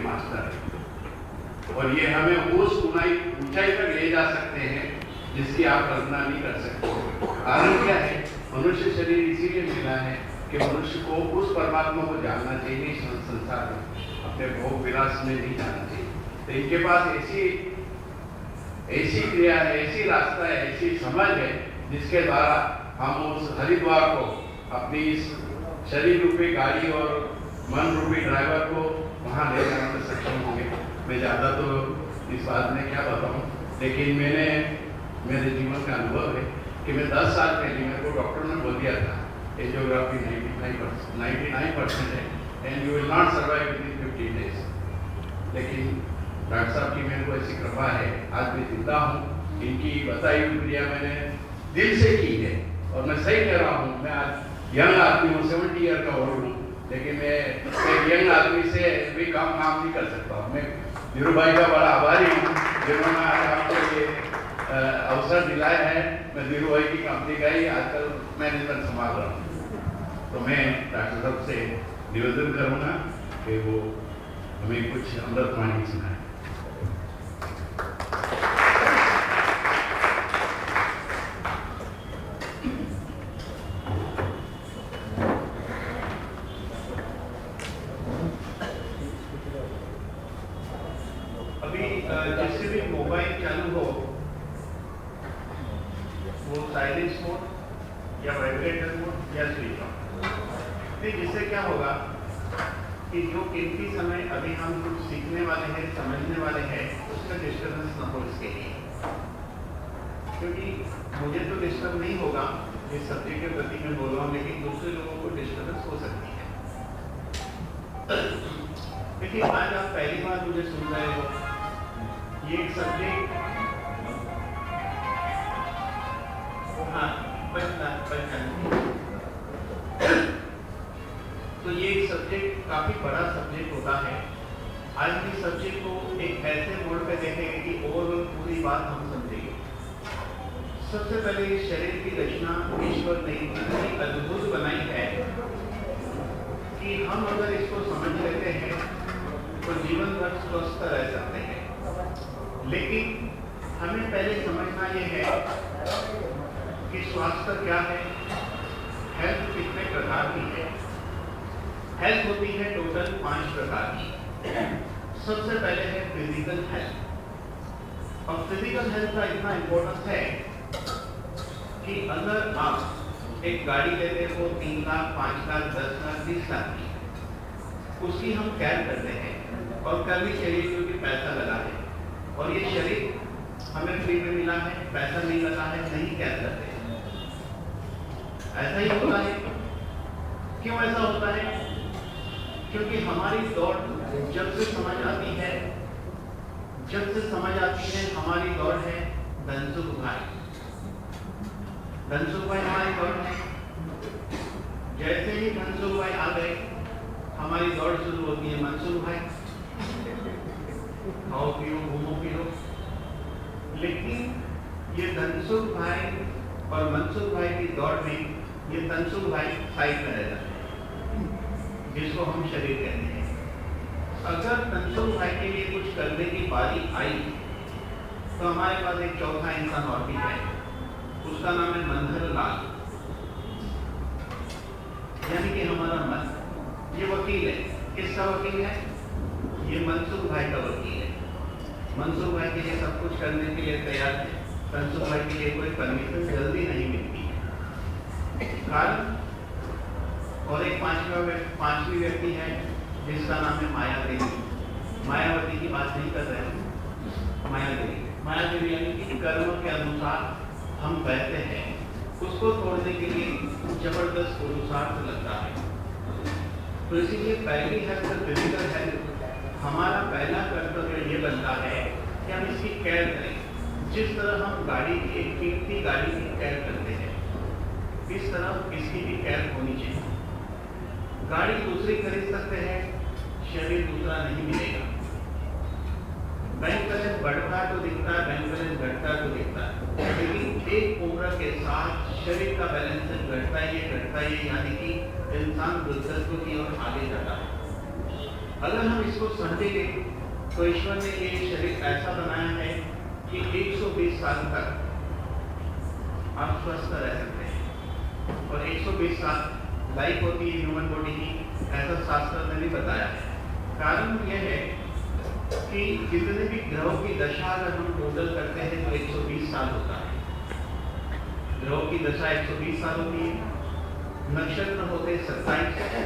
Master है और ये हमें उस ऊंचाई तक ले जा सकते हैं जिसकी आप कल्पना नहीं कर सकते। कारण क्या है? मनुष्य शरीर इसीलिए मिला है कि मनुष्य को उस परमात्मा को जानना चाहिए, इस संसार में अपने भोग विलास में नहीं जाना चाहिए। तो इनके पास ऐसी क्रिया है, ऐसी रास्ता है, ऐसी समझ है जिसके द्वारा हम उस हरिद्वार को अपनी इस शरीर रूपी गाड़ी और मन रूपी ड्राइवर को वहाँ ले जाने में सक्षम होंगे। मैं ज़्यादा तो इस बात में क्या बताऊँ, लेकिन मेरे जीवन का अनुभव है कि मैं 10 साल पहले मेरे को डॉक्टर ने बोल दिया था एंजियोग्राफी 99% है and you will not survive with in 50 days. लेकिन डॉक्टर साहब की मेरे को ऐसी कृपा है, आज मैं जिंदा हूँ। इनकी बताई हुई क्रिया मैंने दिल से की है और मैं सही कह रहा हूँ। मैं आज यंग आदमी हूँ, 70 ईयर का ओल्ड हूँ, लेकिन मैं यंग आदमी से भी काम नहीं कर सकता हूँ। मैं धीरू भाई का बड़ा आभारी हूँ जिन्होंने आज आपको ये अवसर दिलाया है। मैं धीरू भाई की कंपनी का ही आजकल मैनेजमेंट संभाल रहा हूँ। तो मैं डॉक्टर साहब से निवेदन करूँगा कि वो हमें कुछ अमृतवाणी सुनाए। जिससे भी मोबाइल चालू हो वो साइलेंस मोड या वाइब्रेटर मोड या स्विच ऑफ। जिससे क्या होगा कि जो कीमती समय अभी हम कुछ सीखने वाले हैं, समझने वाले हैं, उसमें डिस्टर्बेंस न हो इसके लिए। क्योंकि मुझे तो डिस्टर्ब नहीं होगा इस सब्जेक्ट के प्रति मैं बोल रहा हूँ, लेकिन दूसरे लोगों को डिस्टर्बेंस हो सकती है। देखिए आज आप पहली बार मुझे सुन रहे हो, ये एक सब्जेक्ट तो ये एक सब्जेक्ट काफी बड़ा सब्जेक्ट होता है। आज भी सब्जेक्ट को एक ऐसे मोड पे देखेंगे कि ओवरऑल पूरी बात हम समझेंगे। सबसे पहले इस शरीर की रचना ईश्वर ने इतनी अद्भुत बनाई है कि हम अगर इसको समझ लेते हैं तो जीवन भर स्वस्थ रह सकते हैं। लेकिन हमें पहले समझना यह है कि स्वास्थ्य क्या है, हेल्थ कितने प्रकार की है। हेल्थ होती है टोटल 5 प्रकार की। सबसे पहले है फिजिकल हेल्थ। और फिजिकल हेल्थ का इतना इम्पोर्टेंस है कि अगर आप एक गाड़ी लेते हो 3 लाख, 5 लाख, 10 लाख, 20 लाख की, उसकी हम केयर करते हैं और कर भी चाहिए क्योंकि पैसा लगा है और ये शरीर हमें फ्री में मिला है, पैसा नहीं लगा है, नहीं केयर करते। ऐसा ही होता है। क्यों ऐसा होता है? क्योंकि हमारी दौड़ जब से समझ आती है हमारी दौड़ है धनसुख भाई। धनसुख भाई हमारी दौड़ है। जैसे ही धनसुख भाई आ गए हमारी दौड़ शुरू होती है मनसुख भाई, खाओ पियो घूमो फिरो। लेकिन ये धनसुख भाई और मनसुख भाई की दौड़ में ये धनसुख भाई साइड में रह जाते हैं, जिसको हम शरीर कहते हैं। अगर धनसुख भाई के लिए कुछ करने की बारी आई तो हमारे पास एक चौथा इंसान और भी है, उसका नाम है मनहर लाल, यानी कि हमारा मन। ये वकील है। किसका वकील है? ये मनसुख भाई का वकील है। मनसुख भाई के लिए सब कुछ करने के लिए तैयार है। मनसुख भाई के लिए कोई परमिशन जल्दी नहीं मिलती है। कारण और एक पांचवी व्यक्ति है जिसका नाम है माया देवी। मायावती की बात नहीं कर रहे हैं, माया देवी यानी कि कर्म के अनुसार हम बहते हैं, उसको तोड़ने के लिए जबरदस्त पुरुषार्थ लगता है। तो इसीलिए पहली हेल्थ फिजिकल हेल्थ हमारा पहला कर्तव्य ये बनता है कि हम इसकी केयर करें। जिस तरह हम गाड़ी की एक कीमती गाड़ी की केयर करते हैं, इस तरह इसकी भी केयर होनी चाहिए। गाड़ी दूसरी खरीद सकते हैं, शरीर दूसरा नहीं मिलेगा। बैंक बैलेंस बढ़ता तो दिखता है, बैंक बैलेंस घटता तो दिखता है, लेकिन एक उम्र के साथ शरीर का बैलेंस घटता ही है, यानी कि इंसान वृद्धत्व की ओर आगे जाता है। अगर हम इसको समझेंगे तो ईश्वर ने ये शरीर ऐसा बनाया है कि 120 साल तक आप स्वस्थ रह सकते हैं, और 120 साल लाइफ होती है ह्यूमन बॉडी की, ऐसा शास्त्र ने भी बताया है। कारण यह है कि जितने भी ग्रहों की दशा अगर हम टोटल करते हैं तो 120 साल होता है। ग्रहों की दशा 120 साल होती है। नक्षत्र होते 27,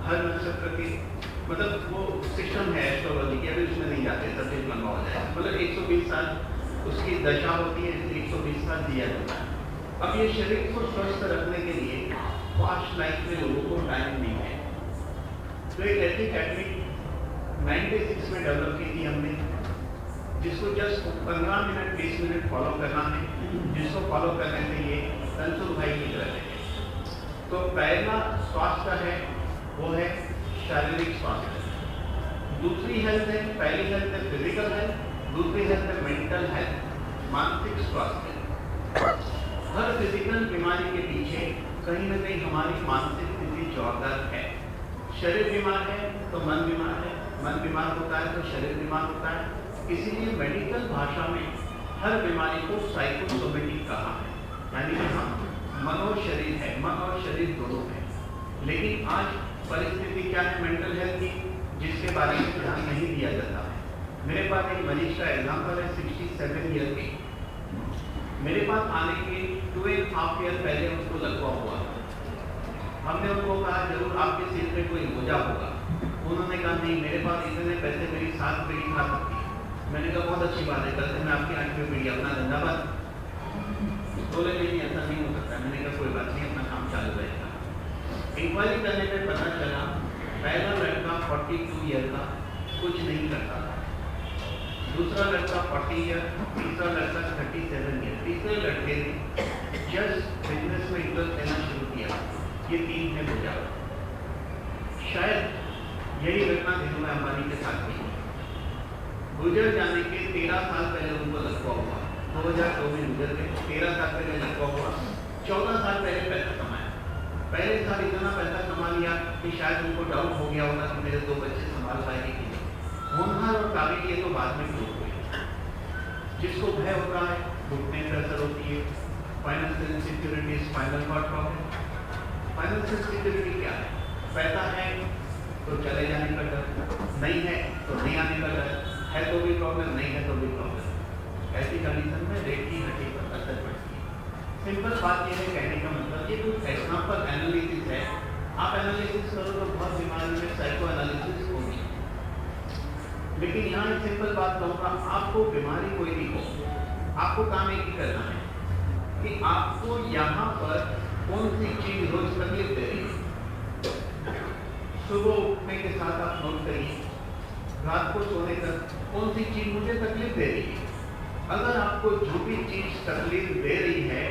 हर नक्षत्र के मतलब वो सिस्टम है एस्ट्रोलॉजी की, अभी उसमें नहीं जाते, सब्जेक्ट लंबा हो जाएगा। मतलब 120 साल उसकी दशा होती है, इसलिए 120 साल जिया जाता है। अब ये शरीर को स्वस्थ रखने के लिए पास्ट लाइफ में लोगों को टाइम नहीं है, तो एक ऐसी टेक्निक 96 में डेवलप की थी हमने, जिसको जस्ट 15 मिनट 20 मिनट फॉलो करना है, जिसको फॉलो करने से ये तंसुर भाई की तरह है। तो पहला स्वास्थ्य है वो है शारीरिक स्वास्थ्य, दूसरी हेल्थ है, पहली हेल्थ है फिजिकल हेल्थ, दूसरी हेल्थ है मेंटल हेल्थ, मानसिक स्वास्थ्य। हर फिजिकल बीमारी के पीछे कहीं ना कहीं हमारी मानसिक स्थिति जवाबदार है। शरीर बीमार है तो मन बीमार है, मन बीमार होता है तो शरीर बीमार होता है। इसीलिए मेडिकल भाषा में हर बीमारी को साइकोसोमेटिक कहा है, यानी कि हाँ मन और शरीर है, मन और शरीर दोनों है। लेकिन आज परिस्थिति क्या है मेंटल हेल्थ की, जिसके बारे में ध्यान नहीं दिया जाता है। मेरे पास एक मरीज का एग्जाम्पल है, 67 ईयर के, मेरे पास आने के 2.5 ईयर पहले उसको लकवा हुआ। हमने उनको कहा जरूर आपके सिर में कोई मोजा होगा, उन्होंने कहा नहीं मेरे पास इतने पैसे मेरी 7 पीढ़ी खा सकती है। मैंने कहा बहुत अच्छी बात है, कल से मैं आपकी 8वीं पीढ़ी अपना धंधा बंद। बोले नहीं ऐसा नहीं हो सकता। मैंने कहा कोई बात नहीं, अपना काम चालू रहेगा। इंक्वायरी करने पर पता चला पहला लड़का 42 ईयर का कुछ नहीं करता था, दूसरा लड़का 40 ईयर, तीसरा लड़का 37 ईयर, तीसरे लड़के ने जस्ट बिजनेस में इंटरेस्ट लेना शुरू किया। ये 3 है गुजर। शायद यही घटना धीरूभाई अंबानी के साथ हुई। गुजर जाने के 13 साल पहले उनको लकवा हुआ, 2002 में गुजर गए, 13 साल पहले लकवा हुआ, 14 साल पहले पैसा कमाया। पहले साल इतना पैसा कमा लिया कि शायद उनको डाउट हो गया होगा कि मेरे 2 बच्चे संभाल पाएंगे कि नहीं। होनहार और काबिल ये तो बाद में प्रूव हुए। जिसको भय होता है घुटने पर असर होती है, financial insecurity, spinal cord problem. Financial security क्या है? पैसा है तो चले जाने का डर, नहीं है तो नहीं आने का डर, है तो भी प्रॉब्लम, नहीं है तो भी प्रॉब्लम। ऐसी कंडीशन में रेट की हड्डी पर असर पड़ती है। सिंपल बात यह है, कहने का मतलब ये कोई एग्जाम्पल एनालिसिस है। आप एनालिसिस करो तो बहुत बीमारी में साइको एनालिसिस होगी, लेकिन यहाँ एक सिंपल बात कहूँगा, आपको बीमारी कोई भी हो, आपको काम एक ही करना है कि आपको यहाँ पर कौन सी चीज रोज तकलीफ दे रही है। सुबह उठने के साथ आप नोट करिए, रात को सोने तक कौन सी चीज मुझे तकलीफ दे रही है। अगर आपको जो भी चीज तकलीफ दे रही है,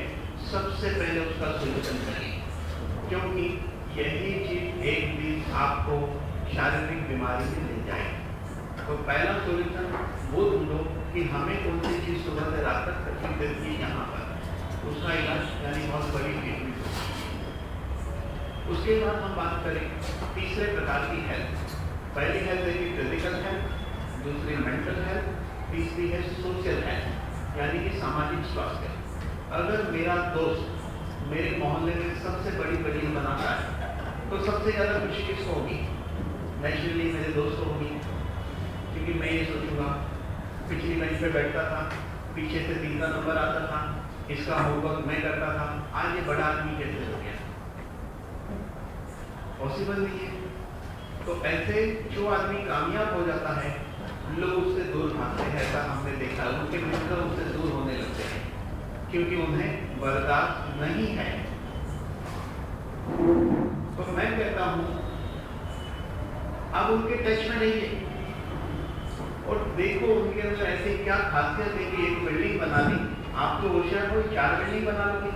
सबसे पहले उसका सोल्यूशन करिए, क्योंकि यही चीज एक दिन आपको शारीरिक बीमारी में ले जाएगी। तो पहला सोल्यूशन वो ढूंढो कि हमें कौन सी चीज सुबह से रात तक तकलीफ देती है, यहाँ पर उसका इलाज यानी बहुत बड़ी ट्रीटमेंट होती है। उसके बाद हम बात करें तीसरे प्रकार की हेल्थ। पहली हेल्थ है कि फिजिकल हेल्थ, दूसरी मेंटल हेल्थ, तीसरी है सोशल हेल्थ यानी कि सामाजिक स्वास्थ्य। अगर मेरा दोस्त मेरे मोहल्ले में सबसे बड़ी बिल्डिंग बनाता है तो सबसे ज़्यादा खुशी किसको होगी? नेचुरली मेरे दोस्त को होगी, क्योंकि मैं ये सोचूंगा पिछली बेंच पे बैठता था, पीछे से 3 का नंबर आता था, इसका होमवर्क मैं करता था, आज ये बड़ा आदमी कैसे हो गया? पॉसिबल नहीं है। तो ऐसे जो आदमी कामयाब हो जाता है, लोग उससे दूर भागते हैं, ऐसा हमने देखा। उनके मित्र उससे दूर होने लगते हैं क्योंकि उन्हें बर्दाश्त नहीं है। तो मैं कहता हूं अब उनके टच में रहिए और देखो उनके अंदर ऐसी क्या खासियत है कि एक बिल्डिंग बना दी, आप तो होशियार हो 4 बिल्डिंग बना लोगे।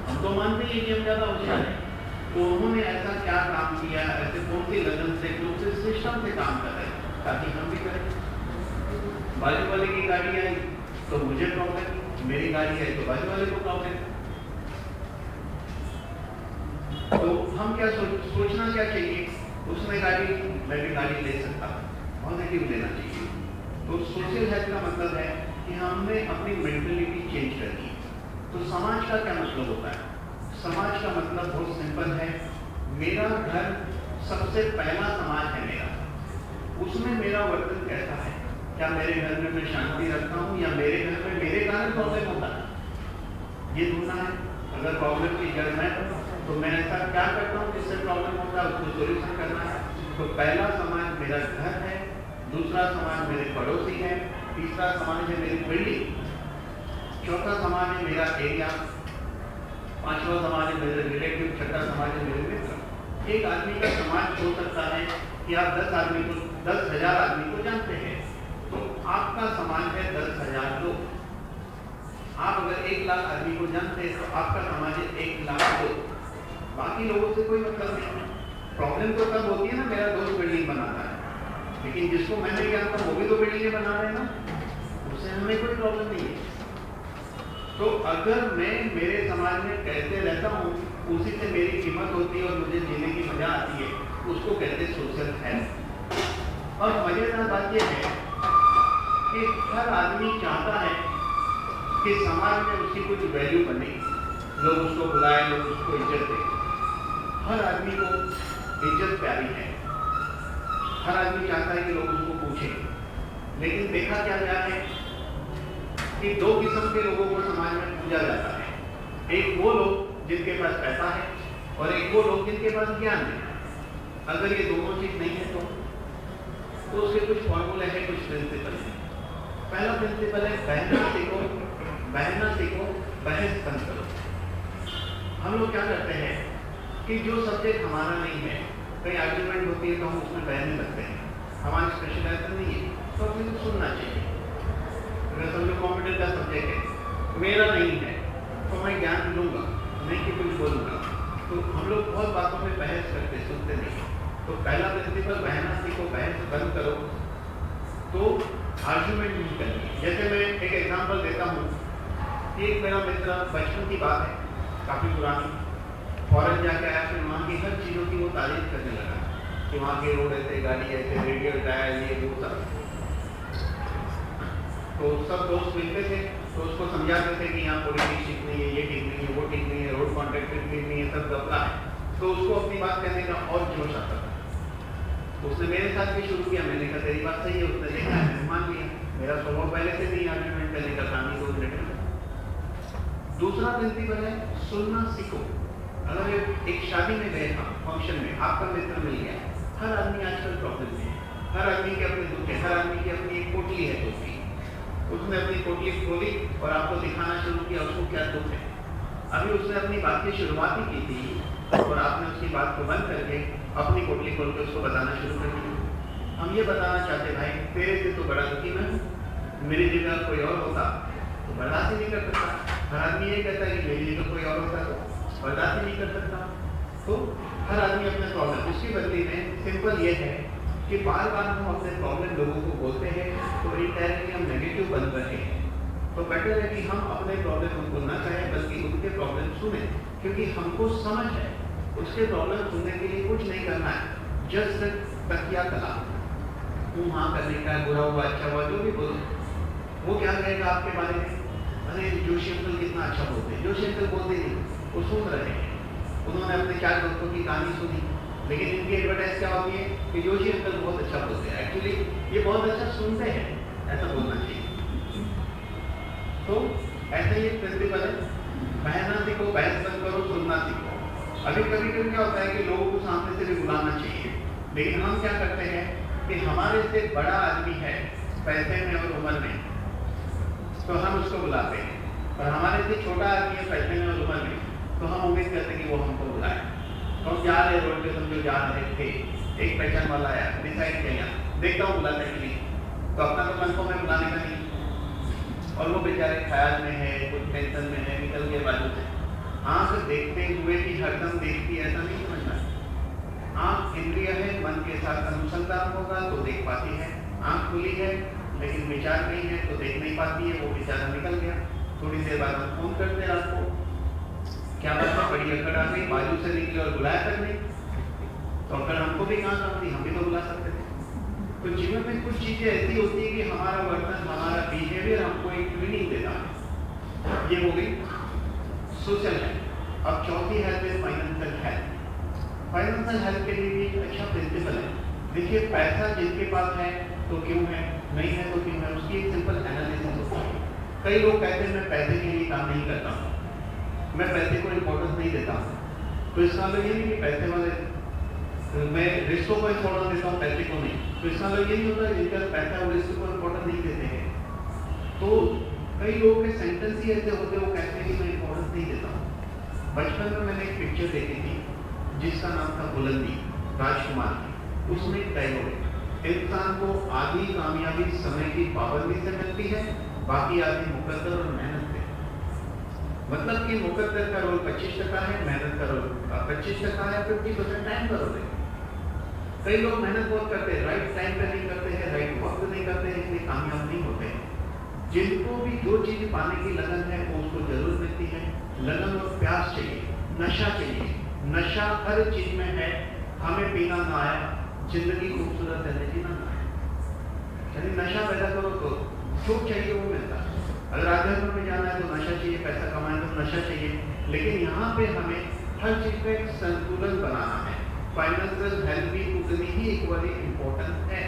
हम तो मानते हैं कि हम ज्यादा होशियार हैं, तो उन्होंने ऐसा क्या काम किया, ऐसे कौन सी लगन से कौन से सिस्टम से काम कर रहे हैं ताकि हम भी करें। बाजू वाले की गाड़ी आई तो मुझे प्रॉब्लम, मेरी गाड़ी आई तो बाजू वाले को प्रॉब्लम। तो हम क्या सोचना क्या चाहिए उसने गाड़ी, मैं भी गाड़ी ले सकता हूँ, पॉजिटिव लेना चाहिए। तो सोशल हेल्थ का मतलब है कि हमने अपनी मेंटलिटी चेंज कर दी। तो समाज का क्या मतलब होता है? समाज का मतलब बहुत सिंपल है, मेरा घर सबसे पहला समाज है मेरा, उसमें मेरा वर्तन कैसा है, क्या मेरे घर में मैं शांति रखता हूँ या मेरे घर में मेरे कारण प्रॉब्लम होता है, ये ढूंढना है। अगर प्रॉब्लम की जड़ मैं तो मैं ऐसा क्या करता हूँ जिससे प्रॉब्लम होता है, उसको सोल्यूशन करना है। तो पहला समाज मेरा घर है, दूसरा समाज मेरे पड़ोसी है, तीसरा समाज है मेरी बिल्डिंग, चौथा समाज है मेरा एरिया, पांचवा समाज है मेरे रिलेटिव, छठा समाज है मेरे मित्र। एक आदमी का समाज हो सकता है कि आप 10,000 आदमी को जानते हैं, तो आपका समाज है 10,000 लोग। आप अगर 1 लाख आदमी को जानते हैं तो आपका समाज है 1 लाख लोग। बाकी लोगों से कोई मतलब नहीं। प्रॉब्लम तो तब होती है ना, मेरा दोस्त बिल्डिंग बनाता है, लेकिन जिसको मैं नहीं जानता वो भी तो बिल्डिंगें बना रहे हैं ना, उससे हमें कोई प्रॉब्लम नहीं है। तो अगर मैं मेरे समाज में कैसे रहता हूँ उसी से मेरी कीमत होती है और मुझे जीने की मजा आती है, उसको कहते हैं सोशल हेल्थ। और मजेदार बात यह है कि हर आदमी चाहता है कि समाज में उसकी कुछ वैल्यू बने, लोग उसको बुलाएं, लोग उसको इज्जत दें। हर आदमी को इज्जत प्यारी है, हर आदमी चाहता है कि लोग उसको पूछें। लेकिन देखा क्या गया है कि 2 किस्म के लोगों को समाज में पूजा जाता है। एक वो लोग जिनके पास पैसा है और एक वो लोग जिनके पास ज्ञान है। अगर ये दोनों चीज नहीं है तो उसके कुछ फॉर्मूले हैं, कुछ प्रिंसिपल है। पहला प्रिंसिपल है बहना सीखो, बहना सीखो, बहस बंद करो। हम लोग क्या करते हैं कि जो सब्जेक्ट हमारा नहीं है, कहीं आर्ग्यूमेंट होती है तो हम उसमें बहने लगते हैं, हमारी स्पेशलाइजेशन नहीं है तो अपने को सुनना चाहिए। अगर समझो कंप्यूटर का सब्जेक्ट है, मेरा नहीं है, तो मैं ज्ञान लूंगा, नहीं कि कुछ बोलूंगा। तो हम लोग बहुत बातों में बहस करते, सुनते नहीं। तो पहला प्रिंसिपल बहना सीखो, बहस बंद करो। तो आर्ग्यूमेंट नहीं करनी। जैसे मैं एक एग्जांपल देता हूँ, एक मेरा मित्र, बचपन की बात है, काफी पुरानी, फॉरेन जाके आया, फिर वहाँ की हर चीज़ों की वो तारीफ करने लगा कि वहाँ के रोड ऐसे, गाड़ी ऐसे, रेडियो टायर, ये वो सब। तो सब दोस्त मिलते थे तो उसको समझाते थे कि यहाँ पॉलिटिक्स ठीक नहीं है, ये ठीक नहीं है, वो ठीक नहीं है, रोड कॉन्ट्रैक्ट ठीक नहीं है, सब गपला है। तो उसको अपनी बात कहने का और जोश आता था। उसने मेरे साथ भी शुरू किया, मैंने कहा तेरी बात सही है, उसने देखा, मैंने मान लिया। मेरा स्वभाव पहले से नहीं आर्ग्यूमेंट करने का, कहानी 2 मिनट में। दूसरा प्रिंसिपल है सुनना सीखो। अगर एक शादी में गए हम, फंक्शन में, आपका मित्र मिल गया, हर आदमी आजकल प्रॉब्लम में है, हर आदमी के अपने दुख है, हर आदमी की अपनी एक पोटली है दोस्त की। उसने अपनी पोटली खोली और आपको दिखाना शुरू किया उसको क्या दुख है। अभी उसने अपनी बात की शुरुआत ही की थी और आपने उसकी बात को बंद करके अपनी पोटली खोल के उसको बताना शुरू कर दिया। हम ये बताना चाहते भाई, तेरे से तो बड़ा दुखी मैं हूँ, मेरी जगह कोई और होता तो बर्दाश्त ही नहीं कर सकता। हर आदमी ये कहता है कि मेरी जगह कोई और होता तो बर्दाश्त ही नहीं कर सकता। तो हर आदमी अपने प्रॉब्लम, उसकी बदली में सिंपल ये है कि बार बार हम अपने प्रॉब्लम लोगों को बोलते हैं तो इनडायरेक्टली हम नेगेटिव बन रहे हैं। तो बेटर है कि हम अपने प्रॉब्लम उनको ना कहें बल्कि उनके प्रॉब्लम सुने, क्योंकि हमको समझ है। उसके प्रॉब्लम सुनने के लिए कुछ नहीं करना है, जस्ट तकिया कला हाँ करने का, बुरा हुआ अच्छा हुआ जो भी बोलो, वो क्या कहेगा आपके बारे में, अरे जोशी अंकल कितना अच्छा बोलते हैं। जोशी अंकल बोलते नहीं, वो सुन रहे हैं, उन्होंने अपने 4 दोस्तों की कहानी सुनी, लेकिन इनकी एडवर्टाइज क्या होती है कि जोशी अंकल बहुत अच्छा बोलते हैं। एक्चुअली ये बहुत अच्छा सुनते हैं, ऐसा बोलना चाहिए। तो ऐसा ही प्रिंसिपल है, बहना सीखो, बहस बंद करो, सुनना सीखो। अभी कभी कभी क्या होता है कि लोगों को सामने से भी बुलाना चाहिए, लेकिन हम क्या करते हैं कि हमारे से बड़ा आदमी है पैसे में और उम्र में तो हम उसको बुलाते हैं, और हमारे से छोटा आदमी है पैसे में और उम्र में तो हम उम्मीद करते हैं कि वो हमको बुलाए। तो हम जा रहे रोड पे, समझो जा रहे थे, एक पहचान वाला आया, डिसाइड किया देखता हूँ बुलाते हैं कि नहीं, तो अपना तो मन को मैं बुलाने का नहीं, और वो बेचारे ख्याल में है, कुछ टेंशन में है, निकल गए बाजू से। आँख देखते हुए भी हरदम देखती, ऐसा नहीं समझना। आँख इंद्रिय है, मन के साथ अनुसंधान होगा तो देख पाती है। आँख खुली है लेकिन विचार नहीं है तो देख नहीं पाती है, वो बेचारा निकल गया। थोड़ी देर बाद हम फोन करते रात को, क्या बात है, बड़ी अकड़ आ गई, बाजू से निकले और बुलाया तक नहीं। तो अगर हमको भी कहाँ काम थी, हम भी तो बुला सकते थे। तो जीवन में कुछ चीजें ऐसी होती है कि हमारा वर्तन, हमारा बिहेवियर हमको एक ट्रेनिंग देता है। ये हो गई सोशल हेल्थ। अब चौथी हेल्थ है फाइनेंशियल हेल्थ। फाइनेंशियल हेल्थ के लिए भी एक अच्छा प्रिंसिपल है। देखिए, पैसा जिनके पास है तो क्यों है, नहीं है तो क्यों है, उसकी एक सिंपल एनालिसिस होती है। कई लोग कहते हैं मैं पैसे के लिए काम नहीं करता हूँ, मैं पैसे को इम्पोर्टेंस नहीं देता हूँ। तो इसका मतलब ये नहीं कि पैसे वाले, मैं रिश्तों को इम्पोर्टेंस देता हूँ, पैसे को नहीं। तो इसका मतलब ये नहीं होता जिनका पैसा है वो रिश्ते को इम्पोर्टेंस नहीं देते हैं। तो कई लोगों के सेंटेंस ही ऐसे होते हैं, वो कहते हैं कि मैं इम्पोर्टेंस नहीं देता हूँ। बचपन में मैंने एक पिक्चर देखी थी जिसका नाम था बुलंदी, राजकुमार की। उसमें एक डायलॉग है, इंसान को आधी कामयाबी समय की पाबंदी से मिलती है, बाकी आधी मुकद्दर और मेहनत से। मतलब कि मुकद्दर का रोल 25% है, मेहनत का रोल 25% है, 50% टाइम का रोल है। कई लोग मेहनत बहुत करते हैं, राइट टाइम पे नहीं करते हैं, राइट वक्त नहीं करते हैं, इसलिए कामयाब नहीं होते हैं। जिनको भी जो चीज पाने की लगन है वो उसको जरूर मिलती है। लगन और प्यास चाहिए, नशा चाहिए। नशा हर चीज में है। हमें पीना ना आया, जिंदगी खूबसूरत है लेकिन ना आया। यानी नशा पैदा करो तो जो चाहिए वो मिलता है। अगर आध्यात्म में जाना है तो नशा चाहिए, पैसा कमाना तो नशा चाहिए। लेकिन यहाँ पे हमें हर चीज का एक संतुलन बनाना है। फाइनेंशियल हेल्थ भी उतनी ही इक्वली इम्पोर्टेंट है,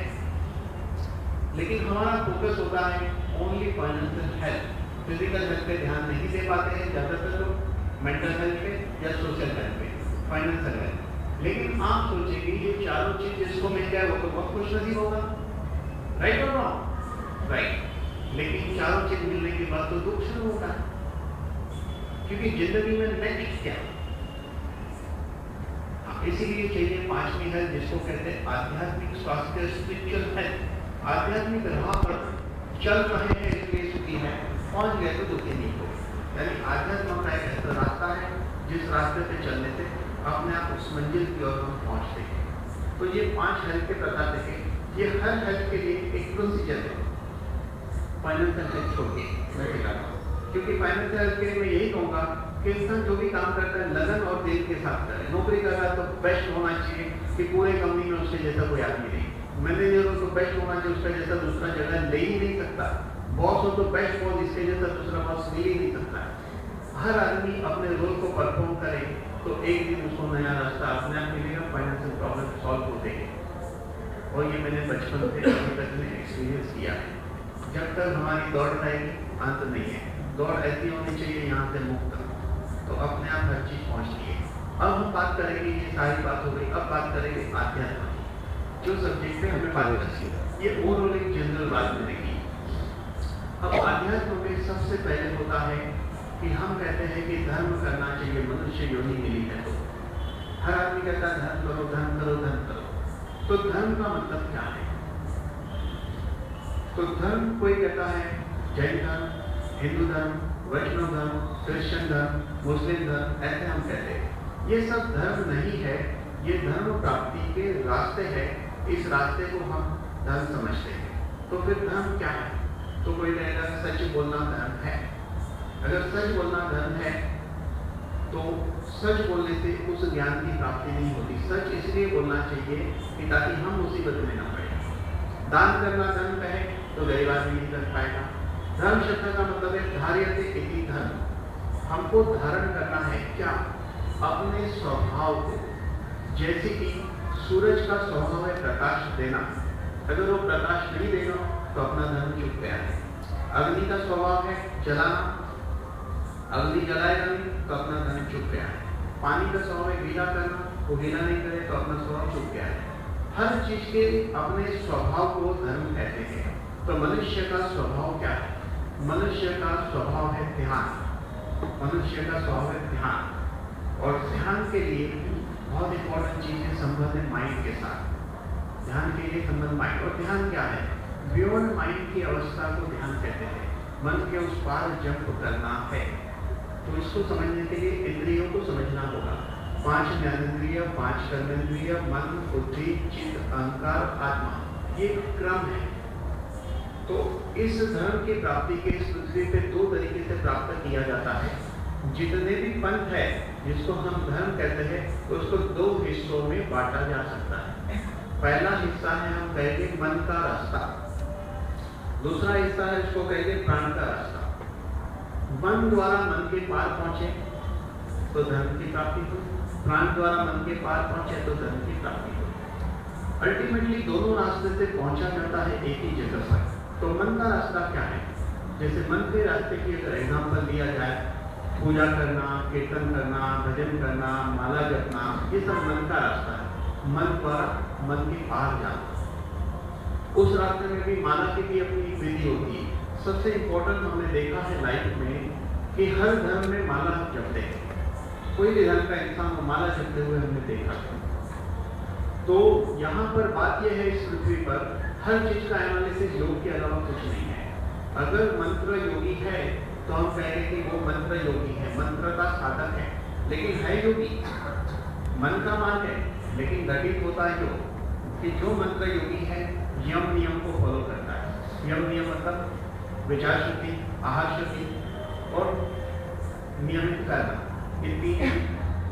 लेकिन हमारा फोकस होता है only financial health. Physical health पे ध्यान नहीं दे पाते हैं ज्यादातर लोग, मेंटल हेल्थ पे या सोशल हेल्थ पे, फाइनेंशियल हेल्थ। लेकिन आप सोचेंगे ये चारों चीज जिसको मिल जाए वो तो बहुत खुश नसीब होगा, राइट और रॉन्ग? राइट। लेकिन चारों चीज मिलने के बाद तो दुख शुरू होता है, क्योंकि जिंदगी में नेक्स्ट क्या? इसीलिए चाहिए पांचवी हेल्थ, जिसको कहते हैं आध्यात्मिक स्वास्थ्य, स्पिरिचुअल हेल्थ। आध्यात्मिक राह पर चल रहे हैं इसलिए सुखी है, पहुंच गए तो दुखी नहीं हो। यानी आध्यात्म का एक ऐसा रास्ता है जिस रास्ते पे चलने से अपने आप उस मंजिल की ओर हम पहुंचते हैं। तो ये 5 हेल्थ के प्रकार देखें, ये हर हेल्थ के लिए एक प्रोसीजर है। फाइनेंशियल हेल्थ छोड़िए, मैं दिखाता हूँ, क्योंकि फाइनेंशियल हेल्थ के लिए मैं यही कहूँगा कि इंसान जो भी काम करता है लगन और दिल के साथ करे। नौकरी कर रहा है तो बेस्ट होना चाहिए कि पूरे कंपनी में उसके जैसा कोई आदमी नहीं। मैनेजर हो तो बेस्ट होना चाहिए, उसका जैसा दूसरा जगह ले ही नहीं सकता। बॉस हो तो बेस्ट बॉस, इसके जैसा दूसरा बॉस मिल ही नहीं सकता। हर आदमी अपने रोल को परफॉर्म करे तो एक दिन उसको नया रास्ता अपने आप मिलेगा, फाइनेंशियल प्रॉब्लम सॉल्व होते हैं। और ये मैंने बचपन से अभी तक में एक्सपीरियंस किया है। जब तक हमारी दौड़ रहेगी अंत नहीं है। दौड़ ऐसी होनी चाहिए यहाँ से मुक्त, तो अपने आप हर चीज पहुँचती है। अब हम बात करेंगे, ये सारी बात हो गई, अब बात करेंगे आध्यात्म, जो सब्जेक्ट पे हमें बात करनी है। ये ओवरऑल एक जनरल बात मिलेगी। अब आध्यात्म में सबसे पहले होता है कि हम कहते हैं कि धर्म करना चाहिए, मनुष्य योनि मिली है तो। हर आदमी कहता है धर्म करो, धर्म करो, धर्म करो। तो धर्म का मतलब क्या है? तो धर्म कोई कहता है जैन धर्म, हिंदू धर्म, वैष्णव धर्म, क्रिश्चियन धर्म, मुस्लिम धर्म, ऐसे हम कहते हैं। ये सब धर्म नहीं है, ये धर्म प्राप्ति के रास्ते हैं। इस रास्ते को हम धर्म समझते हैं। तो फिर धर्म क्या है? तो कोई कहेगा सच बोलना धर्म है। अगर सच बोलना धर्म है तो सच बोलने से उस ज्ञान की प्राप्ति नहीं होती। सच इसलिए बोलना चाहिए कि ताकि हम मुसीबत में ना पड़े। दान करना धर्म है तो गरीब आदमी नहीं कर पाएगा। धर्म शब्द का मतलब है धार्यते इति धर्म। हमको धारण करना है क्या? अपने स्वभाव को। जैसे कि सूरज का स्वभाव है प्रकाश देना, अगर वो प्रकाश नहीं देगा तो अपना धर्म चुप गया है। अग्नि का स्वभाव है जलाना, अग्नि जलाएगा नहीं तो अपना धर्म चुप गया है। पानी का स्वभाव है गीला करना, वो गीला नहीं करे तो अपना स्वभाव चुप गया है। हर चीज के अपने स्वभाव को धर्म कहते हैं। तो मनुष्य का स्वभाव क्या है? मनुष्य का स्वभाव है ध्यान। मनुष्य का स्वभाव है ध्यान, और ध्यान के लिए बहुत इंपॉर्टेंट चीज है संबंध है माइंड के साथ। ध्यान के लिए संबंध माइंड। और ध्यान क्या है? बियॉन्ड माइंड की अवस्था को ध्यान कहते हैं। मन के उस पार जंप करना है। तो इसको समझने के लिए इंद्रियों को समझना होगा। 5 ज्ञानेंद्रिय, 5 कर्मेंद्रिय, मन, बुद्धि, चित्त, अहंकार, आत्मा, ये क्रम है। तो इस धर्म की प्राप्ति के इस पृथ्वी पे 2 तरीके से प्राप्त किया जाता है। जितने भी पंथ है जिसको हम धर्म कहते हैं, तो उसको दो हिस्सों में बांटा जा सकता है। पहला हिस्सा है हम कहेंगे मन का रास्ता, दूसरा हिस्सा है इसको कहेंगे प्राण का रास्ता। मन द्वारा मन के पार पहुंचे तो धर्म की प्राप्ति हो, प्राण द्वारा मन के पार पहुंचे तो धर्म की प्राप्ति हो। अल्टीमेटली दोनों रास्ते से पहुंचा जाता है एक ही जगह पर। तो मन का रास्ता क्या है? जैसे मन के रास्ते की अगर एग्जाम्पल लिया जाए, पूजा करना, कीर्तन करना, भजन करना, माला जपना, ये सब मन का रास्ता है। मन द्वारा मन के पार जाना। उस रास्ते में भी माला की भी अपनी विधि होती है। सबसे इम्पोर्टेंट हमने देखा है लाइफ में कि हर धर्म में माला जपते हैं। कोई भी धर्म का इंसान को माला जपते हुए हमने देखा है। तो यहाँ पर बात यह है, इस पृथ्वी पर हर चीज का एनालिसिस योग के अलावा कुछ नहीं है। अगर मंत्र योगी है तो हम कहेंगे कि वो मंत्र योगी है, मंत्र का साधक है, लेकिन है योगी। मन का मान है, लेकिन घटित होता है योग कि जो मंत्र योगी है यम नियम को फॉलो करता है। यम नियम मतलब विचार शक्ति, आहार शक्ति और नियमित करना, इन तीन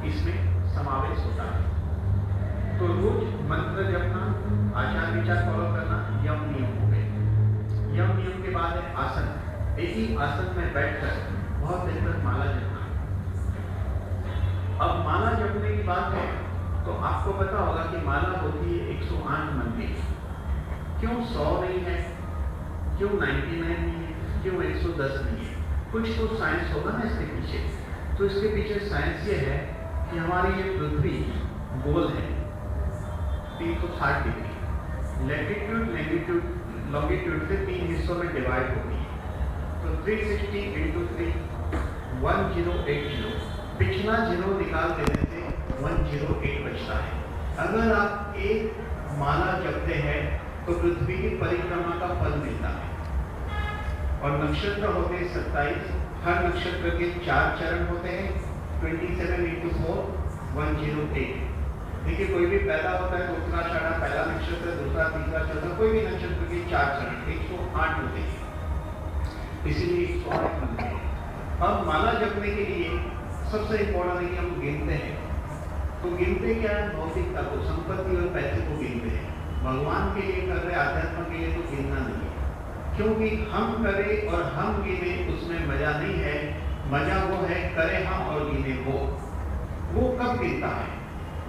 इसमें समावेश होता है। तो रोज मंत्र जपना, आचार विचार फॉलो करना, यम नियम हो गए। यम नियम के बाद है आसन। एक ही आसन में बैठकर बहुत देर तक माला जपना। अब माला जपने की बात है तो आपको पता होगा कि माला होती है 108 मन की। क्यों 100 नहीं है, क्यों 99 नहीं है, क्यों 110 नहीं है? कुछ तो साइंस होगा ना इसके पीछे। तो इसके पीछे साइंस ये है कि हमारी ये पृथ्वी गोल है 360 डिग्री, लैटिट्यूड लॉन्गिट्यूड से 3 हिस्सों में डिवाइड होती है। तो 360 into 3 1080। पिछला 0 निकाल देने से 108 बचता है। अगर आप एक माला जपते हैं तो पृथ्वी की परिक्रमा का फल मिलता है। और नक्षत्र होते हैं 27, हर नक्षत्र के 4 चरण होते हैं। 27 into 4 108। देखिए कोई भी पैदा होता है तो उत्तराषाढ़ा पहला नक्षत्र, दूसरा, तीसरा, चौथा, कोई भी नक्षत्र के 4 चरण 108 होते हैं, इसीलिए 108 बनते हैं। अब माला जपने के लिए सबसे इम्पोर्टेंट है कि हम गिनते हैं। तो गिनते क्या है? भौतिकता को, संपत्ति और पैसे को गिनते हैं। भगवान के लिए कर रहे, आध्यात्म के लिए तो गिनना नहीं है, क्योंकि हम करें और हम गिने उसमें मजा नहीं है। मजा वो है करे हम और गिने वो कब गिनता है,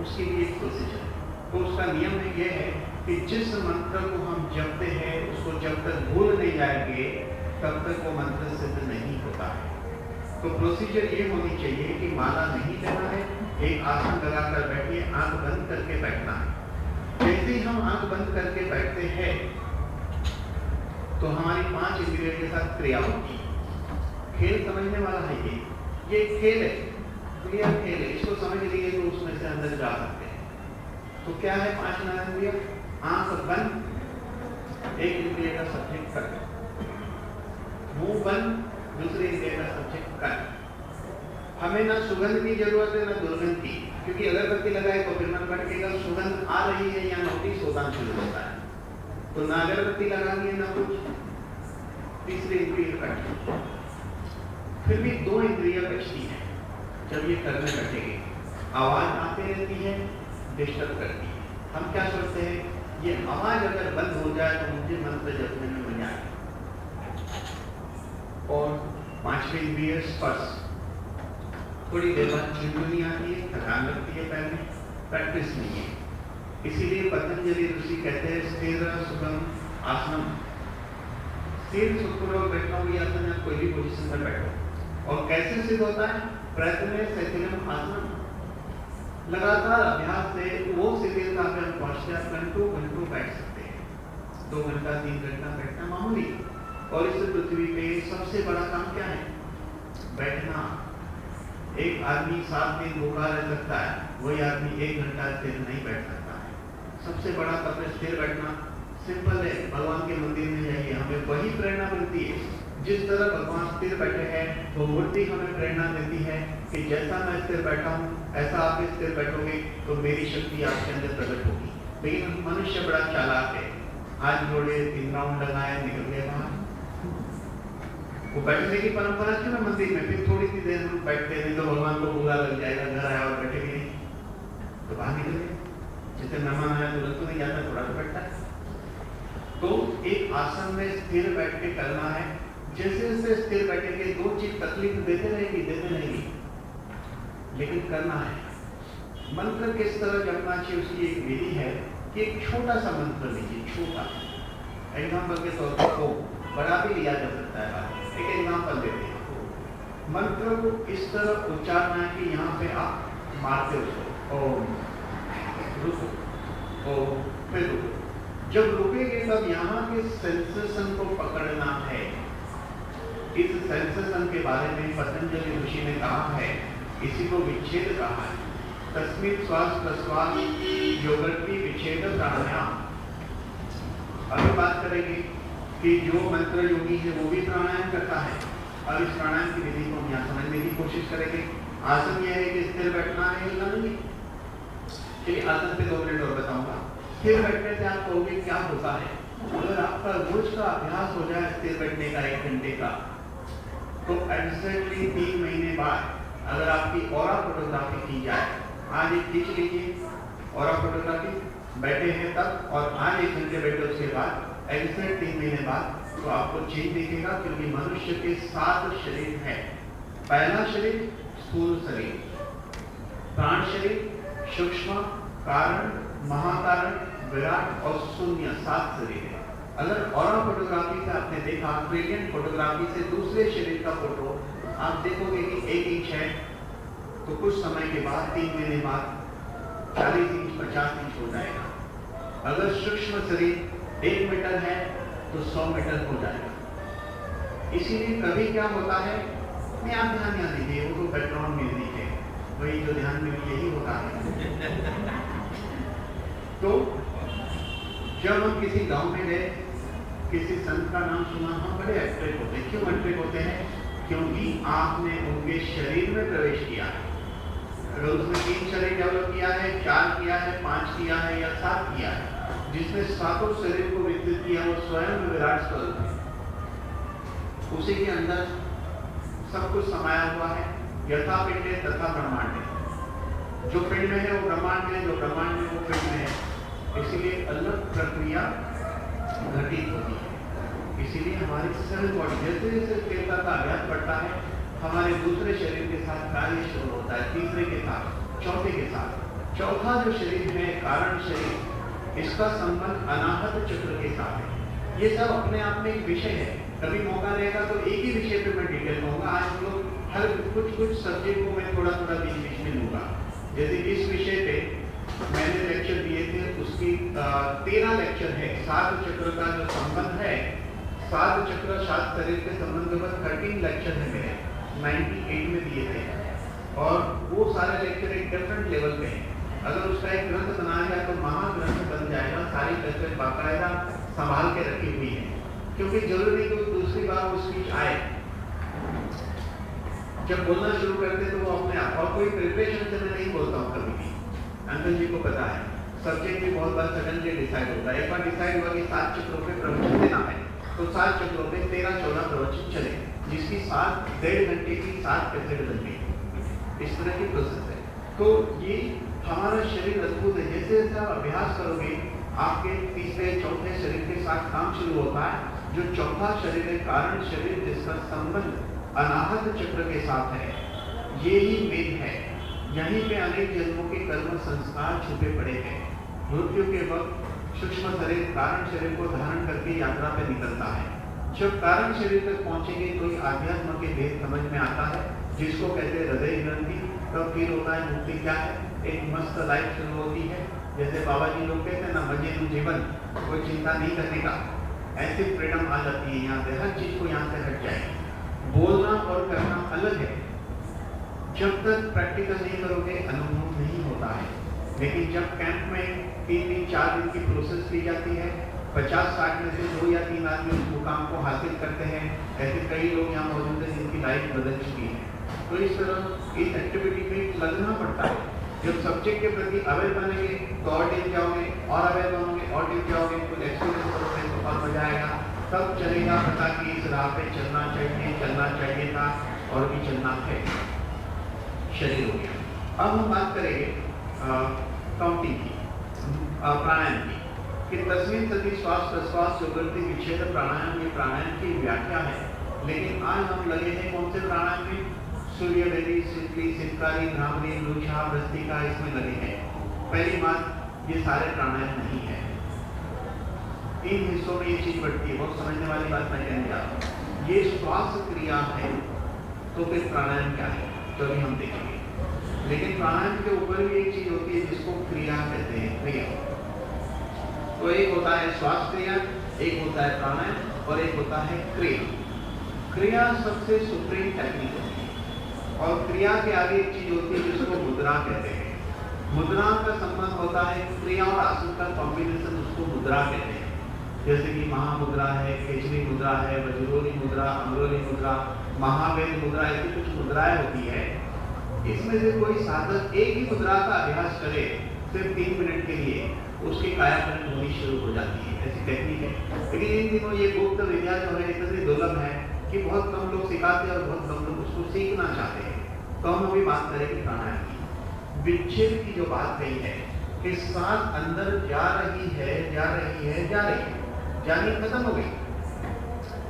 उसके लिए एक प्रोसीजर। तो उसका नियम यह है कि जिस मंत्र को हम जपते हैं उसको जब तक भूल नहीं जाएंगे तब तक वो मंत्र सिद्ध नहीं होता है। तो प्रोसीजर ये होनी चाहिए कि माला नहीं लेना है, एक आसन लगाकर बैठिए, आंख बंद करके बैठना है। जैसे ही हम आंख बंद करके बैठते हैं तो हमारी 5 इंद्रियों के साथ क्रिया होती है। खेल समझने वाला है ये खेल है, क्लियर खेल है। इसको समझ लिए तो उसमें से अंदर जा सकते हैं। तो क्या है 5 इंद्रिय? आंख बंद, एक इंद्रिय का सब्जेक्ट कर, मुंह बंद, दूसरे इंद्रिय का सब्जेक्ट कर। हमें ना सुगंध की जरूरत है ना दुर्गंध की, क्योंकि अगरबत्ती लगाए तो फिर मन भटकेगा सुगंध आ रही है या नोटिस होना शुरू होता है। तो ना अगरबत्ती लगानी है ना कुछ, तीसरे इंद्रिय कट। फिर भी 2 इंद्रिय बचती है। जब ये करने बैठेंगे आवाज आती रहती है, डिस्टर्ब करती है। हम क्या सोचते हैं, ये आवाज अगर बंद हो जाए तो मुझे मंत्र जपने में मजा आए। और 5वीं इंद्रिय स्पर्श। थोड़ी देर बाद चुनमुनी आती है, थकान लगती है, पैर में प्रैक्टिस नहीं है। इसीलिए पतंजलि ऋषि कहते हैं स्थिर सुगम आसनम। स्थिर सुखपूर्वक बैठना हुई आसन है, कोई भी पोजीशन में बैठो। और कैसे सिद्ध होता है? प्रयत्न शिथिलम आसन। लगातार अभ्यास से वो शिथिलता पे हम पहुंचते हैं। घंटों बैठ सकते हैं, 2 घंटा 3 घंटा बैठना मामूली। और इस पृथ्वी पे सबसे बड़ा काम क्या है? बैठना। एक आदमी 7 दिन भूखा रह सकता है, वही आदमी 1 घंटा स्थिर नहीं बैठ सकता है। सबसे बड़ा तप है स्थिर बैठना। सिंपल है, भगवान के मंदिर में जाइए, हमें वही प्रेरणा मिलती है। जिस तरह भगवान स्थिर बैठे हैं वो मूर्ति हमें प्रेरणा देती है कि जैसा मैं स्थिर बैठा हूँ ऐसा आप स्थिर बैठोगे तो मेरी शक्ति आपके अंदर प्रकट होगी। लेकिन मनुष्य बड़ा चालाक है, हाथ जोड़े 3 राउंड लगाए, निकल गए बाहर। वो बैठने की परंपरा क्यों है मंदिर में? फिर थोड़ी सी देर हम बैठते हैं तो भगवान को बुरा लग जाएगा, घर आया और बैठेंगे नहीं। तो बाहर निकल गए, जैसे मेहमान आया तुरंत तो नहीं जाता, थोड़ा तो बैठता है। तो एक आसन में स्थिर बैठ के करना है। जैसे जैसे स्थिर बैठेंगे दो चीज तकलीफ देते रहेगी, लेकिन करना है। मंत्र किस तरह जपना चाहिए उसकी एक विधि है कि एक छोटा सा मंत्र लीजिए, छोटा एग्जाम्पल के तौर पर ओम, बड़ा भी लिया जा सकता है। एक एग्जाम्पल देते हैं। मंत्र को इस तरह उच्चारना है कि यहाँ पे आप मारते हो ओम, रुको, ओम, फिर रुको। जब रुकेंगे तब यहाँ के सेंसेशन को पकड़ना है। इस सेंसेशन के बारे में पतंजलि ऋषि ने कहा है, इसी को विच्छेद कहा है। तस्मिन् श्वास प्रश्वास योगर्ति विच्छेद प्राणायाम। अभी बात करेंगे कि जो मंत्र योगी है वो भी प्राणायाम करता है, और इस प्राणायाम की विधि को हम यहाँ समझने की कोशिश करेंगे। आसन यह है कि स्थिर बैठना है, हिलना नहीं। चलिए आसन पे 2 मिनट और बताऊंगा। स्थिर बैठने से आप कहोगे क्या होता है? अगर आपका रोज का अभ्यास हो जाए स्थिर बैठने का 1 घंटे का, तो एग्जैक्टली 3 महीने बाद अगर आपकी ऑरा फोटोग्राफी की जाए, आज एक खींच लीजिए ऑरा फोटोग्राफी, बैठे हैं तब, और आज 1 घंटे बैठे उसके बाद एग्जैक्ट 3 महीने बाद, तो आपको चेंज दिखेगा। क्योंकि मनुष्य के 7 शरीर है। पहला शरीर स्थूल शरीर, प्राण शरीर, सूक्ष्म, कारण, महाकारण, विराट और शून्य, 7 शरीर है। अगर ऑरा फोटोग्राफी से आपने देखा, ब्रिलियंट फोटोग्राफी से दूसरे शरीर का फोटो आप देखोगे कि 1 इंच है, तो कुछ समय के बाद 3 महीने बाद 40 इंच 50 इंच हो जाएगा। अगर सूक्ष्म शरीर 1 मीटर है तो 100 मीटर हो जाएगा। इसीलिए कभी क्या होता है, नहीं आप ध्यान यहाँ दीजिए, वो तो बैकग्राउंड म्यूजिक है, वही जो ध्यान में यही होता है। तो जब हम किसी गांव में गए, किसी संत का नाम सुना, हम बड़े अट्रैक्ट होते हैं। क्यों अट्रैक्ट होते हैं? क्योंकि आपने उनके शरीर में प्रवेश किया है। अगर उसने 3 शरीर डेवलप किया है, 4 किया है, 5 किया है या 7 किया है, जिसने 7 शरीर को विकसित किया वो स्वयं विराट स्वरूप है। उसी के अंदर सब कुछ समाया हुआ है। यथा पिंड तथा ब्रह्मांड है। जो पिंड में है वो ब्रह्मांड में, जो ब्रह्मांड में वो पिंड में है। इसीलिए अलग प्रक्रिया घटित होती है। इसीलिए हमारी सेल बॉडी जैसे जैसे स्थिरता का अभ्यास बढ़ता है, हमारे दूसरे शरीर के साथ कार्य शुरू होता है, तीसरे के साथ, चौथे के साथ। चौथा जो शरीर है कारण शरीर, इसका संबंध अनाहत चक्र के साथ है। ये सब अपने आप में एक विषय है। कभी मौका रहेगा तो एक ही विषय पे मैं डिटेल कहूँगा। आज हम लोग हर कुछ सब्जेक्ट को मैं थोड़ा थोड़ा बीच में लूँगा। जैसे इस विषय पे मैंने लेक्चर दिए थे, उसकी 13 लेक्चर है। 7 चक्र का जो संबंध है, 7 चक्र 7 शरीर के संबंध में 13 लेक्चर है मेरे, 98 में दिए थे। और वो सारे लेक्चर एक डिफरेंट लेवल पे हैं। अगर उसका एक ग्रंथ बनाया जाए तो महाग्रंथ बन जाएगा। सारी लेक्चर बाकायदा संभाल के रखी हुई है, क्योंकि जरूरी नहीं कि दूसरी बार वो स्पीच आए। जब बोलना शुरू करते तो वो अपने आप, और कोई प्रिपरेशन से मैं नहीं बोलता हूँ कभी भी। अंकल जी को पता है, सब्जेक्ट भी बहुत बार सडनली डिसाइड होता है। एक बार डिसाइड हुआ कि 7 चक्रों पे प्रवचन देना है, तो 7 चक्रों पे 13-14 प्रवचन चले, जिसकी 1.5 घंटे की 7 कैसेट बन गई। इस तरह की प्रोसेस है। तो ये हमारा शरीर अद्भुत है। जैसे जैसे आप अभ्यास करोगे, आपके तीसरे चौथे शरीर के साथ काम शुरू होता है। जो चौथा शरीर है कारण शरीर, जिसका संबंध अनाहत चक्र के साथ है, ये ही मेन है। यहीं पे अनेक जन्मों के कर्म संस्कार छुपे पड़े हैं। मृत्यु के वक्त सूक्ष्म शरीर कारण शरीर को धारण करके यात्रा पे निकलता है। जब कारण शरीर तक पहुंचेंगे तो आध्यात्म के भेद समझ में आता है, जिसको कहते हैं हृदय ग्रंथि। तब फील होता है मुक्ति क्या है, एक मस्त लाइफ शुरू होती है। जैसे बाबा जी लोग कहते हैं ना, मजे में जीवन, कोई चिंता नहीं करने का, ऐसी फ्रीडम आ जाती है। यहाँ से हर चीज को यहाँ से हट जाए। बोलना और करना अलग है। जब तक प्रैक्टिकल नहीं करोगे अनुभव नहीं होता है। लेकिन जब कैंप में 3 दिन 4 दिन की प्रोसेस की जाती है, 50-60 में से 2 या 3 आदमी उस मुकाम को हासिल करते हैं। ऐसे कई लोग यहाँ मौजूद हैं जिनकी लाइफ बदल चुकी है। तो इस तरह इस एक्टिविटी में लगना पड़ता है। जब सब्जेक्ट के प्रति अवेयर बनेंगे तो और टिक जाओगे, और अवेयर बनोगे और टिक जाओगे, कुछ एक्सपीरियंस करोगे तो और मजा आएगा। तब चलेगा पता कि इस राह पे चलना चाहिए था और भी चलना है। शरीर हो गया। अब हम बात करेंगे काउंटिंग की, प्राणायाम की, कि तस्वीर सदी श्वास प्रश्वास चौगर्ती विच्छेद प्राणायाम, ये प्राणायाम की व्याख्या है। लेकिन आज हम लगे हैं कौन से प्राणायाम में? सूर्य देवी, सिद्धि, सिद्धकारी, भ्रामरी, लूछा, भ्रष्टिका, इसमें लगे हैं। पहली बात, ये सारे प्राणायाम नहीं है। इन हिस्सों में ये चीज बढ़ती है, बहुत समझने वाली बात मैं कहने जा रहा हूँ। ये श्वास क्रिया है, तो फिर प्राणायाम क्या है तो अभी हम देखेंगे। लेकिन प्राणायाम के ऊपर भी एक चीज होती है जिसको क्रिया कहते हैं, क्रिया। तो एक होता है श्वास क्रिया, एक होता है प्राणायाम और एक होता है क्रिया। क्रिया सबसे सुप्रीम टेक्निक होती है और क्रिया के आगे एक चीज होती है जिसको मुद्रा कहते हैं। मुद्रा का संबंध होता है क्रिया और आसन का कॉम्बिनेशन, उसको मुद्रा कहते हैं। जैसे कि महामुद्रा है, केचरी मुद्रा है, वज्रोली मुद्रा, अमरोली मुद्रा, महावेद मुद्रा, ऐसी कुछ मुद्राएं होती है। इसमें से कोई साधक एक ही मुद्रा का अभ्यास करे सिर्फ 3 मिनट के लिए, उसकी कायाकल्प होनी शुरू हो जाती है। ऐसी टेक्निक है। लेकिन इन दिनों ये गुप्त विद्या जो है इतनी दुर्लभ है कि बहुत कम लोग सिखाते हैं और बहुत कम लोग उसको सीखना चाहते हैं। तो हम अभी बात करेंगे प्राणायाम की। विच्छेद की जो बात कही है कि सांस अंदर जा रही है, जा रही है, जा रही है, जानी खत्म हो गई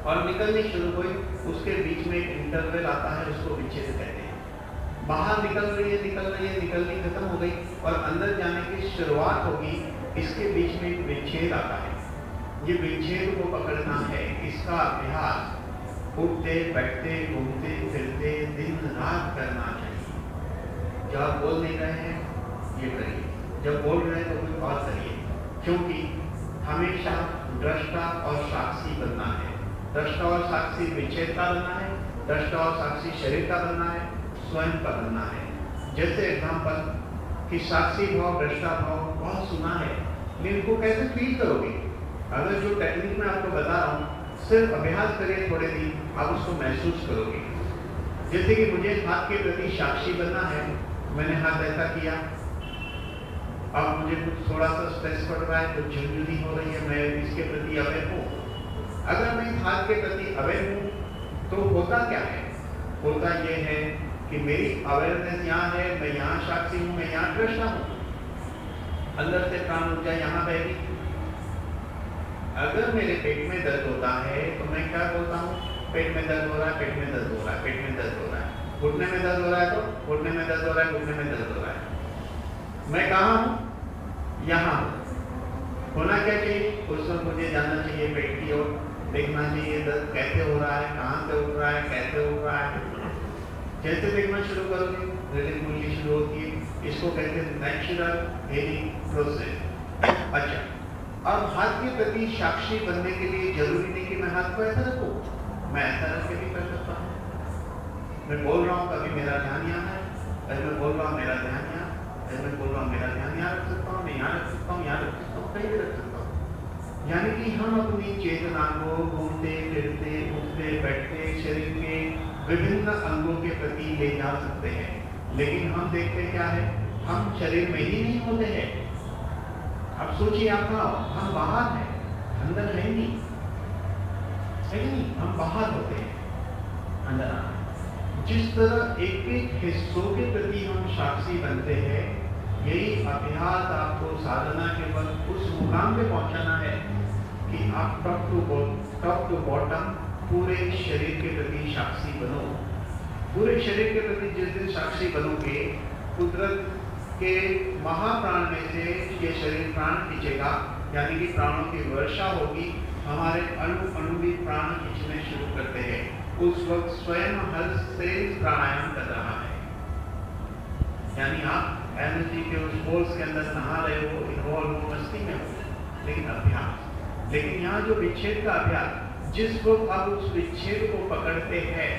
और निकलनी शुरू हुई, उसके बीच में एक इंटरवल आता है, उसको विच्छेद कहते हैं। बाहर निकल रही है, निकल रही है, निकलनी खत्म हो गई और अंदर जाने की शुरुआत होगी, इसके बीच में एक विच्छेद आता है। ये विच्छेद को पकड़ना है, इसका अभ्यास उठते बैठते घूमते फिरते दिन रात करना चाहिए। जब आप बोल नहीं रहे हैं ये करिए, जब बोल रहे हैं तो कुछ और करिए, क्योंकि हमेशा दृष्टा और साक्षी बनना है। दृष्टा और साक्षी विच्छेद का बनना है, दृष्टा और साक्षी शरीर का बनना है, स्वयं का बनना है। जैसे एग्जाम्पल कि साक्षी भाव दृष्टा भाव बहुत सुना है, लेकिन इनको कैसे फील करोगे? अगर जो टेक्निक मैं आपको बता रहा हूँ सिर्फ अभ्यास करिए थोड़े दिन, आप उसको महसूस करोगे। जैसे कि मुझे हाथ के प्रति साक्षी बनना है, मैंने हाथ ऐसा किया, अब मुझे कुछ थोड़ा सा स्ट्रेस पड़ रहा है, कुछ झुंझुनी हो रही है, मैं इसके प्रति अवेयर हूँ। अगर मैं इस हाथ के प्रति अवेयर हूँ तो होता क्या है? होता ये है कि मेरी अवेयरनेस यहाँ है, मैं यहाँ साक्षी हूँ, मैं यहाँ दृष्टा हूँ। अंदर से प्राण ऊर्जा यहाँ बहेगी। अगर मेरे पेट में दर्द होता है तो मैं क्या बोलता हूँ? पेट में दर्द हो रहा है, पेट में दर्द हो रहा है, पेट में दर्द हो रहा है। घुटने में दर्द हो रहा है तो घुटने में दर्द हो रहा है, घुटने में दर्द हो रहा है। मैं कहाँ हूँ? यहाँ हूँ। होना क्या चाहिए? उस वक्त मुझे जानना चाहिए पेट की ओर, देखना चाहिए दर्द कैसे हो रहा है, कहाँ से उठ रहा है, कैसे उठ रहा है। जैसे देखना शुरू करोगे ब्रीदिंग खुलनी शुरू होती है। इसको कहते हैं नेचुरल हीलिंग प्रोसेस। अच्छा, अब हाथ के प्रति साक्षी बनने के लिए जरूरी नहीं कि मैं हाथ को ऐसा रखूं, मैं ऐसा रख के भी कर सकता हूँ। मैं बोल रहा हूँ कभी मेरा ध्यान यहाँ है, कभी मैं बोल रहा हूँ मेरा ध्यान यहाँ, कभी मैं बोल रहा हूँ मेरा ध्यान यहाँ रख सकता हूँ, मैं यहाँ रख सकता हूँ, यहाँ रख सकता हूँ, कहीं भी रख सकता हूँ। यानी कि हम अपनी चेतना को घूमते फिरते उठते बैठते शरीर के विभिन्न अंगों के प्रति ले जा सकते हैं। लेकिन हम देखते क्या है, हम शरीर में ही नहीं होते हैं। अब सोचिए आप, हम बाहर हैं, अंदर है नहीं, है नहीं, हम बाहर होते हैं, अंदर आना। जिस तरह एक एक हिस्सों के प्रति हम साक्षी बनते हैं, यही अभ्यास आपको साधना के वक्त उस मुकाम पे पहुंचाना है कि आप टॉप टू बॉटम पूरे शरीर के प्रति साक्षी बनो। पूरे शरीर के प्रति जिस दिन साक्षी बनोगे, कुदरत के महाप्राण में से ये शरीर प्राण खींचेगा, यानी कि प्राणों की वर्षा होगी, हमारे अणु अणु भी प्राण खींचने शुरू करते हैं। उस वक्त स्वयं हर सेल प्राणायाम कर रहा है। यानी आप एनर्जी के उस फोर्स के अंदर नहा रहे हो, इन्वॉल्व हो, मस्ती में हो, लेकिन अभ्यास। लेकिन यहाँ जो विच्छेद का अभ्यास, जिस वक्त आप उस विच्छेद को पकड़ते हैं,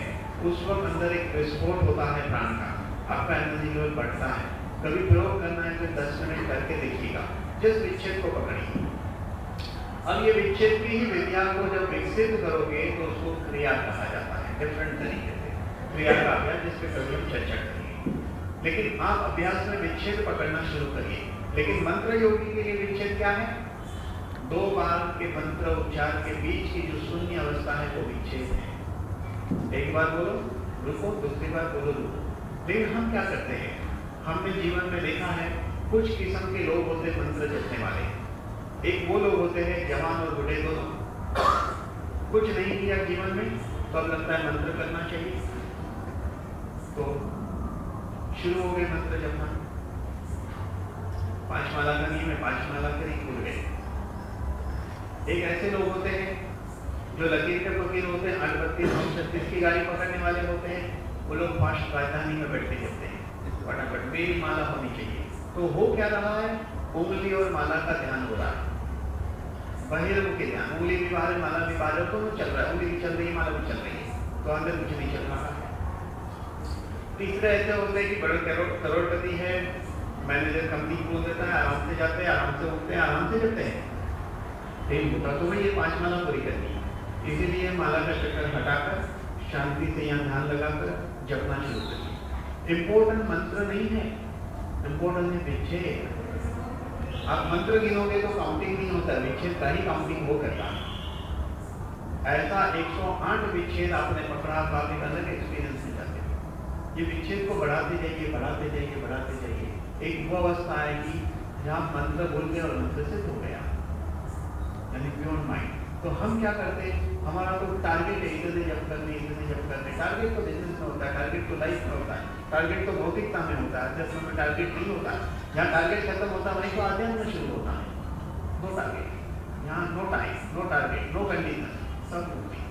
उस वक्त अंदर एक विस्फोट होता है प्राण का, आपका एनर्जी लेवल बढ़ता है। कभी प्रयोग करना है तो 10 मिनट करके देखिएगा, जिस विच्छेद को पकड़िए। अब ये विच्छेद की ही विद्या को जब विकसित करोगे तो उसको क्रिया कहा जाता है, डिफरेंट तरीके से क्रिया का अभ्यास, जिस पे कभी हम चर्चा करेंगे। लेकिन आप अभ्यास में विच्छेद पकड़ना शुरू करिए। लेकिन मंत्र योगी के लिए विच्छेद क्या है? 2 बार के मंत्र उच्चार के बीच की जो शून्य अवस्था है वो विच्छेद है। एक बार बोलो रुको, दूसरी बार बोलो रुको। लेकिन हम क्या करते हैं, हमने जीवन में देखा है कुछ किस्म के लोग होते हैं मंत्र जपने वाले। एक वो लोग होते हैं जवान और बूढ़े दोनों, कुछ नहीं किया जीवन में तो अब लगता है मंत्र करना चाहिए, तो शुरू हो गए मंत्र जपना। 5 माला का नियम है, 5 माला करी भूल गए। एक ऐसे लोग होते हैं जो लकीर के फकीर होते हैं, 38-36 की गाड़ी पकड़ने वाले होते हैं। वो लोग फास्ट राजधानी में बैठते जाते हैं, फटाफट मेरी माला होनी चाहिए। तो हो क्या रहा है, उंगली और माला का ध्यान हो रहा है, बहिर्मुखी ध्यान। उंगली भी बाहर है, माला भी बाहर है, तो वो चल रहा है, उंगली भी चल रही है, माला भी चल रही है, तो अंदर कुछ नहीं चल रहा है। तीसरे ऐसे होते हैं कि बड़े करोड़पति है, मैनेजर कंपनी खोल देता है, आराम से जाते हैं, आराम से उठते हैं, आराम से जाते हैं। लेकिन होता तो भाई ये 5 माला पूरी करनी है, इसीलिए माला का चक्कर हटाकर शांति से यहाँ ध्यान लगाकर जपना शुरू करिए। इम्पोर्टेंट मंत्र नहीं है, इम्पोर्टेंट है विच्छेद। आप मंत्र गिनोगे तो काउंटिंग नहीं होता, विच्छेद का ही काउंटिंग वो करता है। ऐसा 108 विच्छेद आपने पकड़ा तो आप एक अलग एक्सपीरियंस में जाते हैं। ये विच्छेद को बढ़ाते जाइए, बढ़ाते जाइए, बढ़ाते जाइए, एक वो अवस्था आएगी जहाँ मंत्र बोल गया और मंत्र से हो गया, यानी बियॉन्ड माइंड। तो हम क्या करते हैं, हमारा तो टारगेट है इतने जब करने, इतने जब करने। टारगेट तो बिजनेस में होता है, टारगेट तो लाइफ में होता है, टारगेट तो भौतिकता में होता है, अध्यात्म में टारगेट नहीं होता है। जहाँ टारगेट खत्म होता है वहीं तो अध्यात्म शुरू होता है। नो टारगेट, यहाँ no time, no target, no condition, सब होती।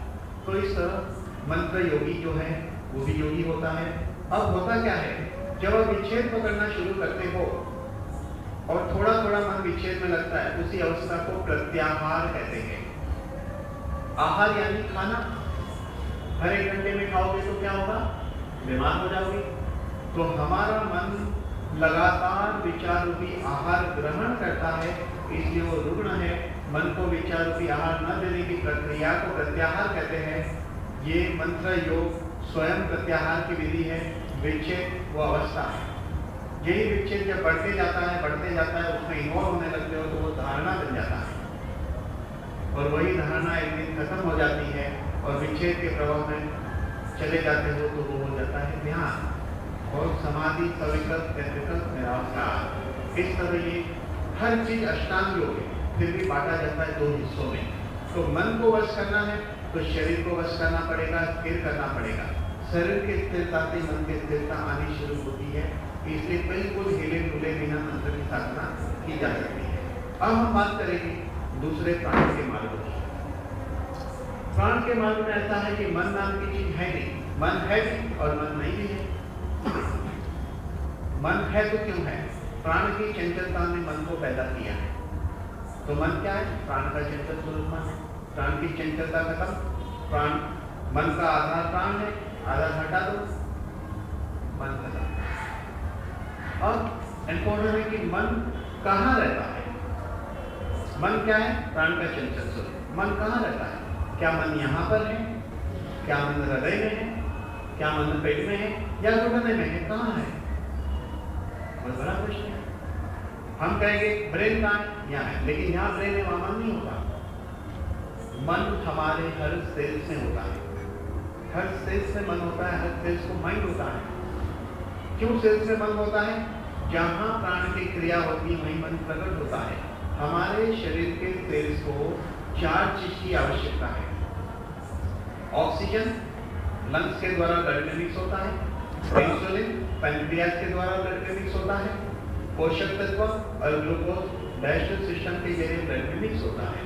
तो इस तरह मंत्र योगी जो है वो भी योगी होता है। अब होता क्या है, जब आप विच्छेद पकड़ना शुरू करते हो और थोड़ा थोड़ा मन विच्छेद में लगता है, उसी अवस्था को प्रत्याहार कहते हैं। आहार यानी खाना, हर 1 घंटे में खाओगे तो क्या होगा, बीमार हो जाओगे। तो हमारा मन लगातार विचार रूपी आहार ग्रहण करता है, इसलिए वो रुग्ण है। मन को विचार रूपी आहार न देने की प्रक्रिया को प्रत्याहार कहते हैं। ये मंत्र योग स्वयं प्रत्याहार की विधि है। विच्छेद वो अवस्था है, यही विच्छेद जब बढ़ते जाता है, बढ़ते जाता है, उसमें इन्वॉल्व होने लगते हो तो वो धारणा बन जाता है, और वही धारणा एक दिन खत्म हो जाती है और विच्छेद के प्रभाव में चले जाते हो तो वो हो जाता है ध्यान और समाधि, सविकल्प, निर्विकल्प, निराकार। इस तरह ये हर चीज अष्टांग योग है, फिर भी बांटा जाता है 2 हिस्सों में। तो मन को वश करना है तो शरीर को वश करना पड़ेगा, स्थिर करना पड़ेगा। शरीर की स्थिरता से मन की स्थिरता आनी शुरू होती है, इसलिए बिल्कुल हिले डुले बिना मंत्र की साधना की जा सकती है। अब हम बात करेंगे दूसरे प्राण के मार्ग की। प्राण के मार्ग में ऐसा है कि मन नाम की चीज है नहीं, मन है भी और मन नहीं भी है। मन है तो क्यों है, प्राण की चंचलता ने मन को पैदा किया है। तो मन क्या है, प्राण का चंचल स्वरूप मन है। प्राण की चंचलता खत्म, प्राण मन का आधार प्राण है, आधार हटा दो, मन खत्म। अब इम्पोर्टेंट है कि मन कहाँ रहता है। मन क्या है, प्राण का चंचल स्वरूप। मन कहाँ रहता है, क्या मन यहाँ पर है, क्या मन हृदय में है, क्या मन पेट में है या घुटने में है, कहाँ है, बहुत बड़ा प्रश्न है। हम कहेंगे ब्रेन कहाँ है, यहाँ है, लेकिन यहाँ ब्रेन है वहाँ मन नहीं होता। मन हमारे हर सेल्स में होता है, हर सेल्स में मन होता है, हर सेल्स को माइंड होता है। क्यों सेल्स में मन होता है, जहाँ प्राण की क्रिया होती है वहीं मन प्रकट होता है। हमारे शरीर के सेल्स को 4 चीज की आवश्यकता है। ऑक्सीजन लंग्स के द्वारा ब्लड में मिक्स होता है, इंसुलिन पैंक्रियास के द्वारा ब्लड में मिक्स होता है, पोषक तत्व और ग्लूकोज डाइजेस्टिव सिस्टम के जरिए ब्लड में मिक्स होता है।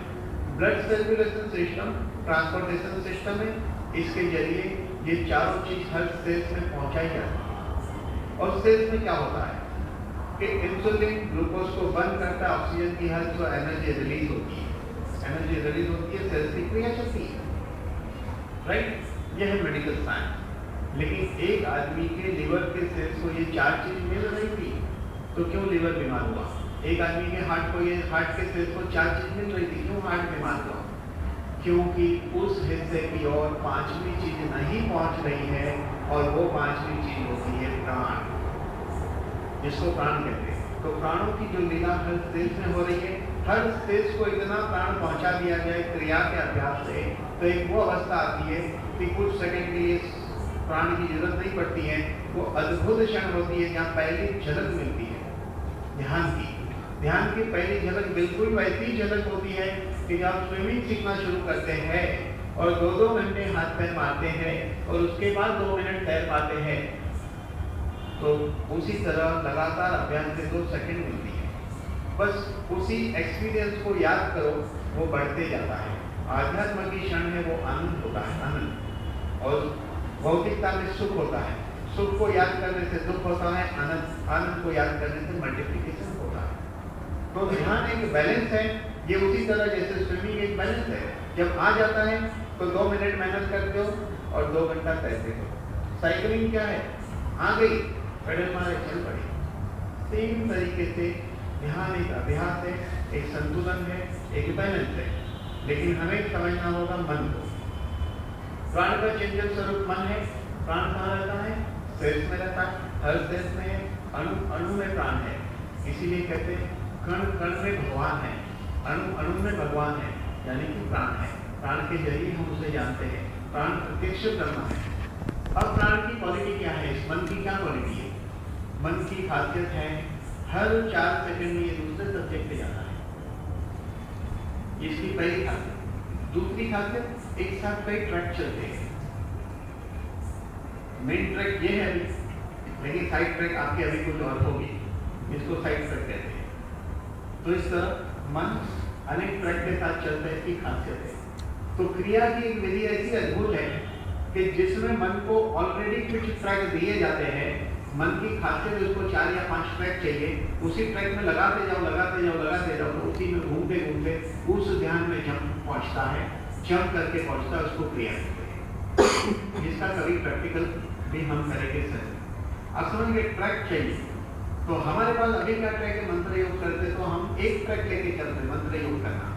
Blood circulation system transportation system है, इसके जरिए ये चारों चीज हर सेल्स में पहुंचाई जाती है। और सेल्स में क्या होता है कि इंसुलिन ग्लूकोज को बंद करता है, ऑक्सीजन की हर जो एनर्जी रिलीज होती है, एनर्जी रिलीज होती है, सेल्स की क्रिया चलती है, राइट। यह है मेडिकल साइंस। लेकिन एक आदमी के लिवर के सेल्स को ये 4 चीज मिल रही थी तो क्यों लिवर बीमार हुआ। एक आदमी के हार्ट को ये हार्ट के सेल्स को 4 चीज मिल रही थी, क्यों हार्ट बीमार हुआ, क्योंकि उस हिस्से की ओर 5वीं चीज नहीं पहुंच रही है, और वो 5वीं चीज होती है प्राण, जिसको प्राण कहते हैं। तो प्राणों की जो लीला हर सेल्स में हो रही है, हर सेल्स को इतना प्राण पहुंचा दिया जाए क्रिया के अभ्यास से, तो एक वो अवस्था आती है कि कुछ सेकंड के लिए प्राण की जरूरत नहीं पड़ती है। वो अद्भुत क्षण होती है जहाँ पहली झलक मिलती है, ध्यान की पहली झलक बिल्कुल वैसी झलक होती है कि जब आप स्विमिंग सीखना शुरू करते हैं और 2-2 घंटे हाथ पैर मारते हैं और उसके बाद 2 मिनट तैर पाते हैं, तो उसी तरह लगातार अभ्यास से 2 सेकंड मिलती है। बस उसी एक्सपीरियंस को याद करो, वो बढ़ते जाता है। आध्यात्म की क्षण में वो आनंद होता है, आनंद, और भौतिकता में सुख होता है। सुख को याद करने से दुख होता है, आनंद को याद करने से मल्टीप्लिकेशन होता है। तो ध्यान एक बैलेंस है। ये उसी तरह जैसे स्विमिंग एक बैलेंस है। जब आ जाता है तो 2 मिनट मेहनत करते हो और 2 घंटा तैरते हो। साइकिलिंग क्या है? आ गई, पेडल मारे, चल पड़ी। सेम तरीके से ध्यान एक अभ्यास है, एक संतुलन है, एक बैलेंस है। लेकिन हमें समझना होगा मन को। प्राण का चंचल स्वरूप मन है। प्राण कहाँ रहता है? सेल्स में रहता है, हर सेल्स में है, अणु अणु में प्राण है। इसीलिए कहते हैं कण कण में भगवान है, अणु अणु में भगवान है, यानी कि प्राण है। प्राण के जरिए हम उसे जानते हैं। प्राण प्रत्यक्ष ब्रह्म है। अब प्राण की क्वालिटी क्या है? इस मन की क्या क्वालिटी है? मन की खासियत है हर 4 सेकंड में ये दूसरे सब्जेक्ट पे जाता है। इसकी पहली खासियत। दूसरी खासियत, एक साथ कई ट्रैक चलते हैं। मेन ट्रैक ये है अभी, लेकिन साइड ट्रैक आपके अभी कुछ और होगी, इसको साइड ट्रैक कहते हैं। तो इस तरह मन अनेक ट्रैक के साथ चलता है, इसकी खासियत है। तो क्रिया की एक विधि ऐसी अद्भुत है कि जिसमें मन को ऑलरेडी कुछ ट्रैक दिए जाते हैं। मन की खासियत उसको 4 या 5 ट्रैक चाहिए, उसी ट्रैक में लगाते जाओ, तो उसी में घूमते घूमते उस ध्यान में जम पहुंचता है, जम करके पहुंचता है, उसको क्रिया कहते हैं। जिसका कभी प्रैक्टिकल भी हम करेंगे सर। अब समझिए ट्रैक चाहिए, तो हमारे पास अभी क्या ट्रैक है? मंत्र योग करते तो हम एक ट्रैक लेके चलते, मंत्र योग करना,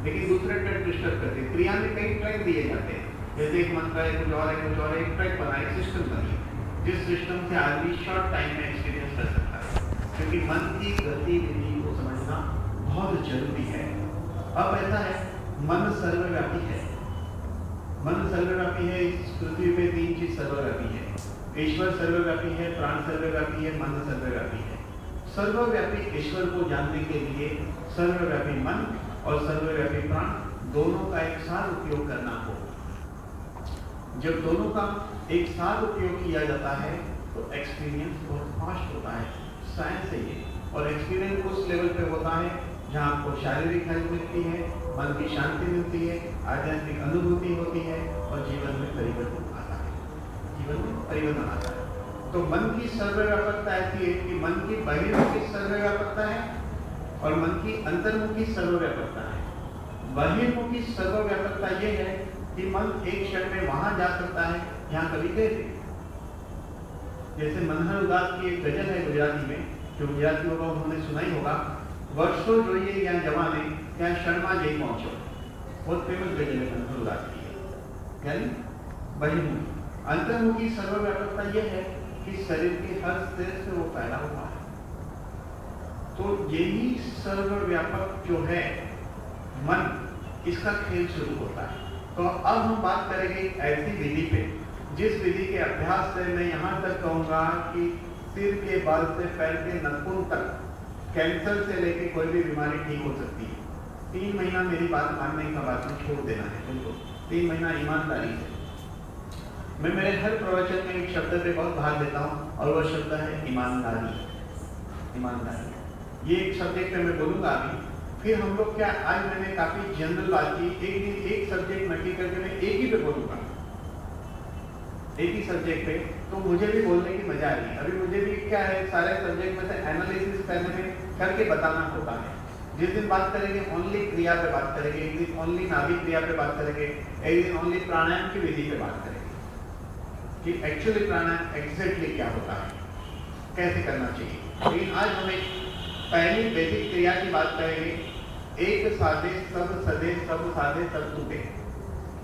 लेकिन दूसरे ट्रैक डिस्टर्ब करते। क्रिया में कई ट्रैक दिए जाते हैं, जैसे एक मंत्र है, कुछ और है, कुछ और है, एक ट्रैक बना, एक सिस्टम बनी, जिस सिस्टम से आदमी शॉर्ट टाइम में एक्सपीरियंस कर सकता है। क्योंकि मन की गतिविधि को समझना बहुत जरूरी है। अब ऐसा है, मन सर्वव्यापी है। मन सर्वव्यापी है। इस पृथ्वी पे 3 चीज सर्वव्यापी है। ईश्वर सर्वव्यापी है, प्राण सर्वव्यापी है, मन सर्वव्यापी है। सर्वव्यापी ईश्वर को जानने के लिए सर्वव्यापी मन और सर्वव्यापी प्राण दोनों का एक साथ उपयोग करना हो। जब दोनों का एक साथ उपयोग किया जाता है तो एक्सपीरियंस बहुत फास्ट होता है। साइंस है ये। और एक्सपीरियंस उस लेवल पे होता है जहाँ आपको शारीरिक हेल्प मिलती है, मन की शांति मिलती है, आध्यात्मिक अनुभूति होती है और जीवन में परिवर्तन आता है। जीवन में परिवर्तन आता है। तो मन की सर्वव्यापकता ऐसी है कि मन की बहिर्मुखी सर्वव्यापकता है और मन की अंतर्मुखी सर्वव्यापकता है। बहिर्मुखी सर्वव्यापकता ये है कि मन एक क्षण में वहां जा सकता है जहां कभी गए थे। जैसे मनहर उदास की एक गजल है गुजराती में, जो गुजराती होगा उन्होंने सुना ही होगा, वर्षों जोइए या जवाने या क्षणमा जई पहुंचो। बहुत फेमस गजल है मनहर उदास की। यानी बहिर्मुखी। अंतर्मुखी सर्वव्यापकता यह है कि शरीर के हर सिर से वो फैला हुआ है। तो यही सर्वव्यापक जो है मन, इसका खेल शुरू होता है। तो अब हम बात करेंगे ऐसी विधि पे, जिस विधि के अभ्यास से मैं यहाँ तक कहूँगा कि सिर के बाल से पैर के नाखून तक, कैंसर से लेके कोई भी बीमारी ठीक हो सकती है। 3 महीना मेरी बात मानने का बात में छोड़ देना है बिल्कुल। 3 महीना ईमानदारी से। मैं मेरे हर प्रवचन में एक शब्द पे बहुत भाग देता हूँ और वह शब्द है ईमानदारी। ईमानदारी, ये एक सब्जेक्ट पे मैं बोलूँगा अभी। फिर हम लोग क्या, आज मैंने काफी जनरल बात की, एक दिन एक सब्जेक्ट नक्की करके मैं एक ही पे बोलूंगा, एक ही सब्जेक्ट पे, तो मुझे भी बोलने की मजा आ रही है। अभी मुझे भी क्या है, सारे सब्जेक्ट में से एनालिसिस करने में करके बताना होता है। जिस दिन बात करेंगे ओनली क्रिया पे बात करेंगे, एक दिन ओनली नाभिक क्रिया पे बात करेंगे, एक दिन ओनली प्राणायाम की विधि पे बात करेंगे कि एक्चुअली प्राणायाम एग्जैक्टली क्या होता है, कैसे करना चाहिए। लेकिन आज हम एक पहली बेसिक क्रिया की बात करेंगे। एक साधे सब सदे, सब साधे सब टूटे,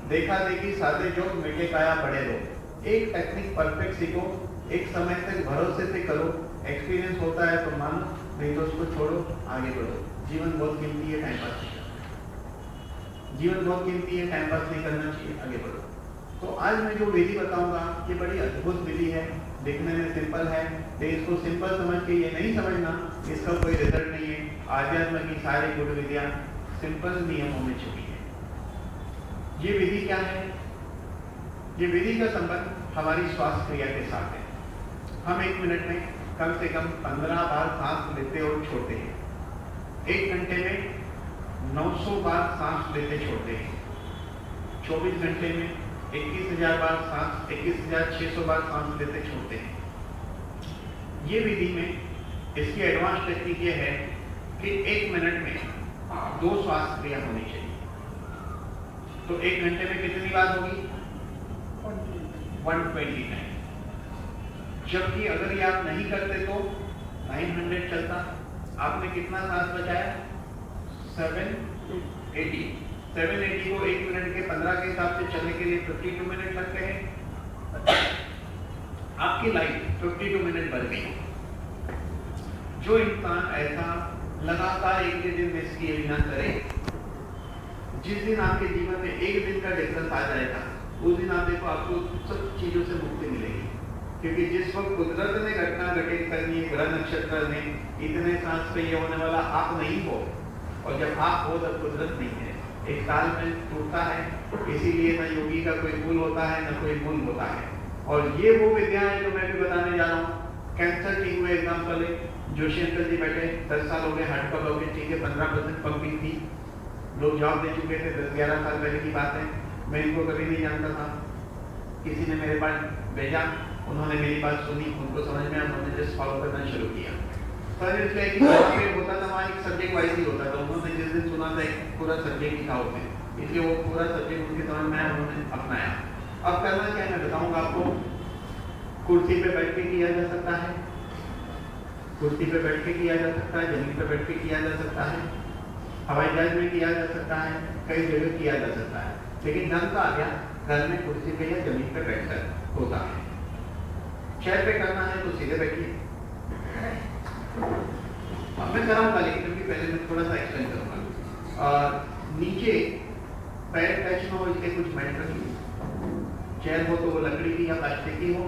देखा देखी साधे जो मिटे काया बड़े लोग। एक टेक्निक परफेक्ट सीखो, एक समय तक भरोसे से करो, एक्सपीरियंस होता है तो मानो, नहीं तो उसको छोड़ो, आगे बढ़ो। जीवन बहुत कीमती है, टाइम पास नहीं करना। जीवन बहुत कीमती है, टाइम पास नहीं करना चाहिए, आगे बढ़ो। तो आज मैं जो विधि बताऊंगा ये बड़ी अद्भुत विधि है। दिखने में सिंपल है, लेकिन इसको सिंपल समझ के ये नहीं समझना इसका कोई रिजल्ट नहीं है। आध्यात्म की सारी गुण विद्या सिंपल नियमों में छुपी है। ये विधि क्या है? ये विधि का संबंध हमारी श्वास क्रिया के साथ है। हम 1 मिनट में कम से कम 15 बार सांस लेते और छोड़ते हैं। 1 घंटे में 900 बार सांस लेते छोड़ते हैं। 24 घंटे में 21,000 बार सांस 21,600 बार सांस लेते छोड़ते हैं। ये विधि में इसकी एडवांस टेक्निक ये है कि 1 मिनट में 2 श्वास क्रिया होनी चाहिए। तो 1 घंटे में कितनी बार होगी? 120 टाइम। जबकि अगर ये आप नहीं करते तो 900 चलता। आपने कितना सांस बचाया? 780। 780 को 1 मिनट के 15 के हिसाब से चलने के लिए 52 मिनट लगते हैं। आपकी लाइफ 52 मिनट बढ़ गई। जो इंसान ऐसा लगातार एक दिन में इसकी योजना करे, जिस दिन आपके जीवन में 1 दिन का डिफरेंस आ जाएगा, उस दिन आप देखो आपको सब चीजों से मुक्ति मिलेगी। क्योंकि जिस वक्त कुदरत ने घटना घटित करनी है, ग्रह नक्षत्र ने इतने सांस पे ये होने वाला आप नहीं हो, और जब आप हो तब कुदरत नहीं है। एक साल में टूटता है, इसीलिए न योगी का कोई कुल होता है न कोई मूल होता है। और ये वो विद्या है जो मैं भी बताने जा रहा हूँ। कैंसर ठीक हुए एग्जाम्पल है, जोशी अंकल जी बैठे, 10 साल हो गए, हार्ट का ब्लॉकेज ठीक है, 15% पंपिंग थी, लोग जॉब दे चुके थे, 10-11 साल पहले की बात है। मैं इनको कभी नहीं जानता था, किसी ने मेरे पास भेजा, उन्होंने मेरी बात सुनी, उनको समझ में आया, उन्होंने जस्ट फॉलो करना शुरू किया। पर इसलिए कि वहाँ पे होता था, वहाँ एक सब्जेक्ट वाइज ही होता था। उन्होंने जिस दिन सुना था एक पूरा सब्जेक्ट लिखा होते, इसलिए वो पूरा सब्जेक्ट उनकी समझ में आया, उन्होंने अपनाया। अब करना क्या है मैं बताऊंगा आपको। कुर्सी पे बैठ के किया जा सकता है, कुर्सी पे बैठ के किया जा सकता है, जमीन पे बैठ के किया जा सकता है, हवाई जहाज में किया जा सकता है, कई जगह किया जा सकता है। लेकिन ढंग का आ गया, घर में कुर्सी पे या जमीन पे बैठकर होता है। चेयर पे करना है तो सीधे बैठिए। अब मैं कराऊंगा, लेकिन क्योंकि पहले मैं थोड़ा सा एक्सप्लेन करूंगा। और नीचे पैर टच न हो इसके कुछ मैट रखिए। चेयर हो तो वो लकड़ी की या प्लास्टिक की हो।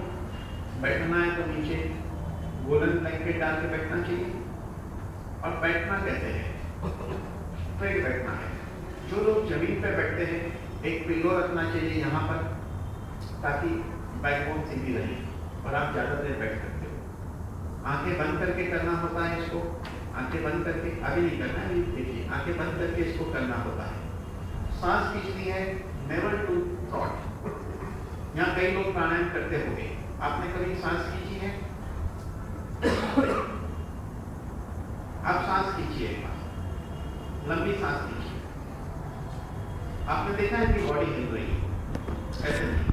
बैठना है तो नीचे गोल्डन ब्लैंकेट डाल के बैठना चाहिए। और बैठना कैसे है? स्ट्रेट बैठना है। जो लोग जमीन पे बैठते हैं, एक पिलो रखना चाहिए यहाँ पर, ताकि बैकबोन सीधी रहे और आप ज्यादा देर बैठ सकते हो। आंखें बंद करके करना होता है इसको। आंखें बंद करके, अभी नहीं करना है, देखिए आंखें बंद करके इसको करना होता है। सांस खींचनी है, नेवर टू थॉट। यहाँ कई लोग प्राणायाम करते होंगे, आपने कभी सांस खींची है? आप सांस खींचिए एक बार, लंबी सांस खींचिए। आपने देखा है कि बॉडी हिल रही है, ऐसे नहीं।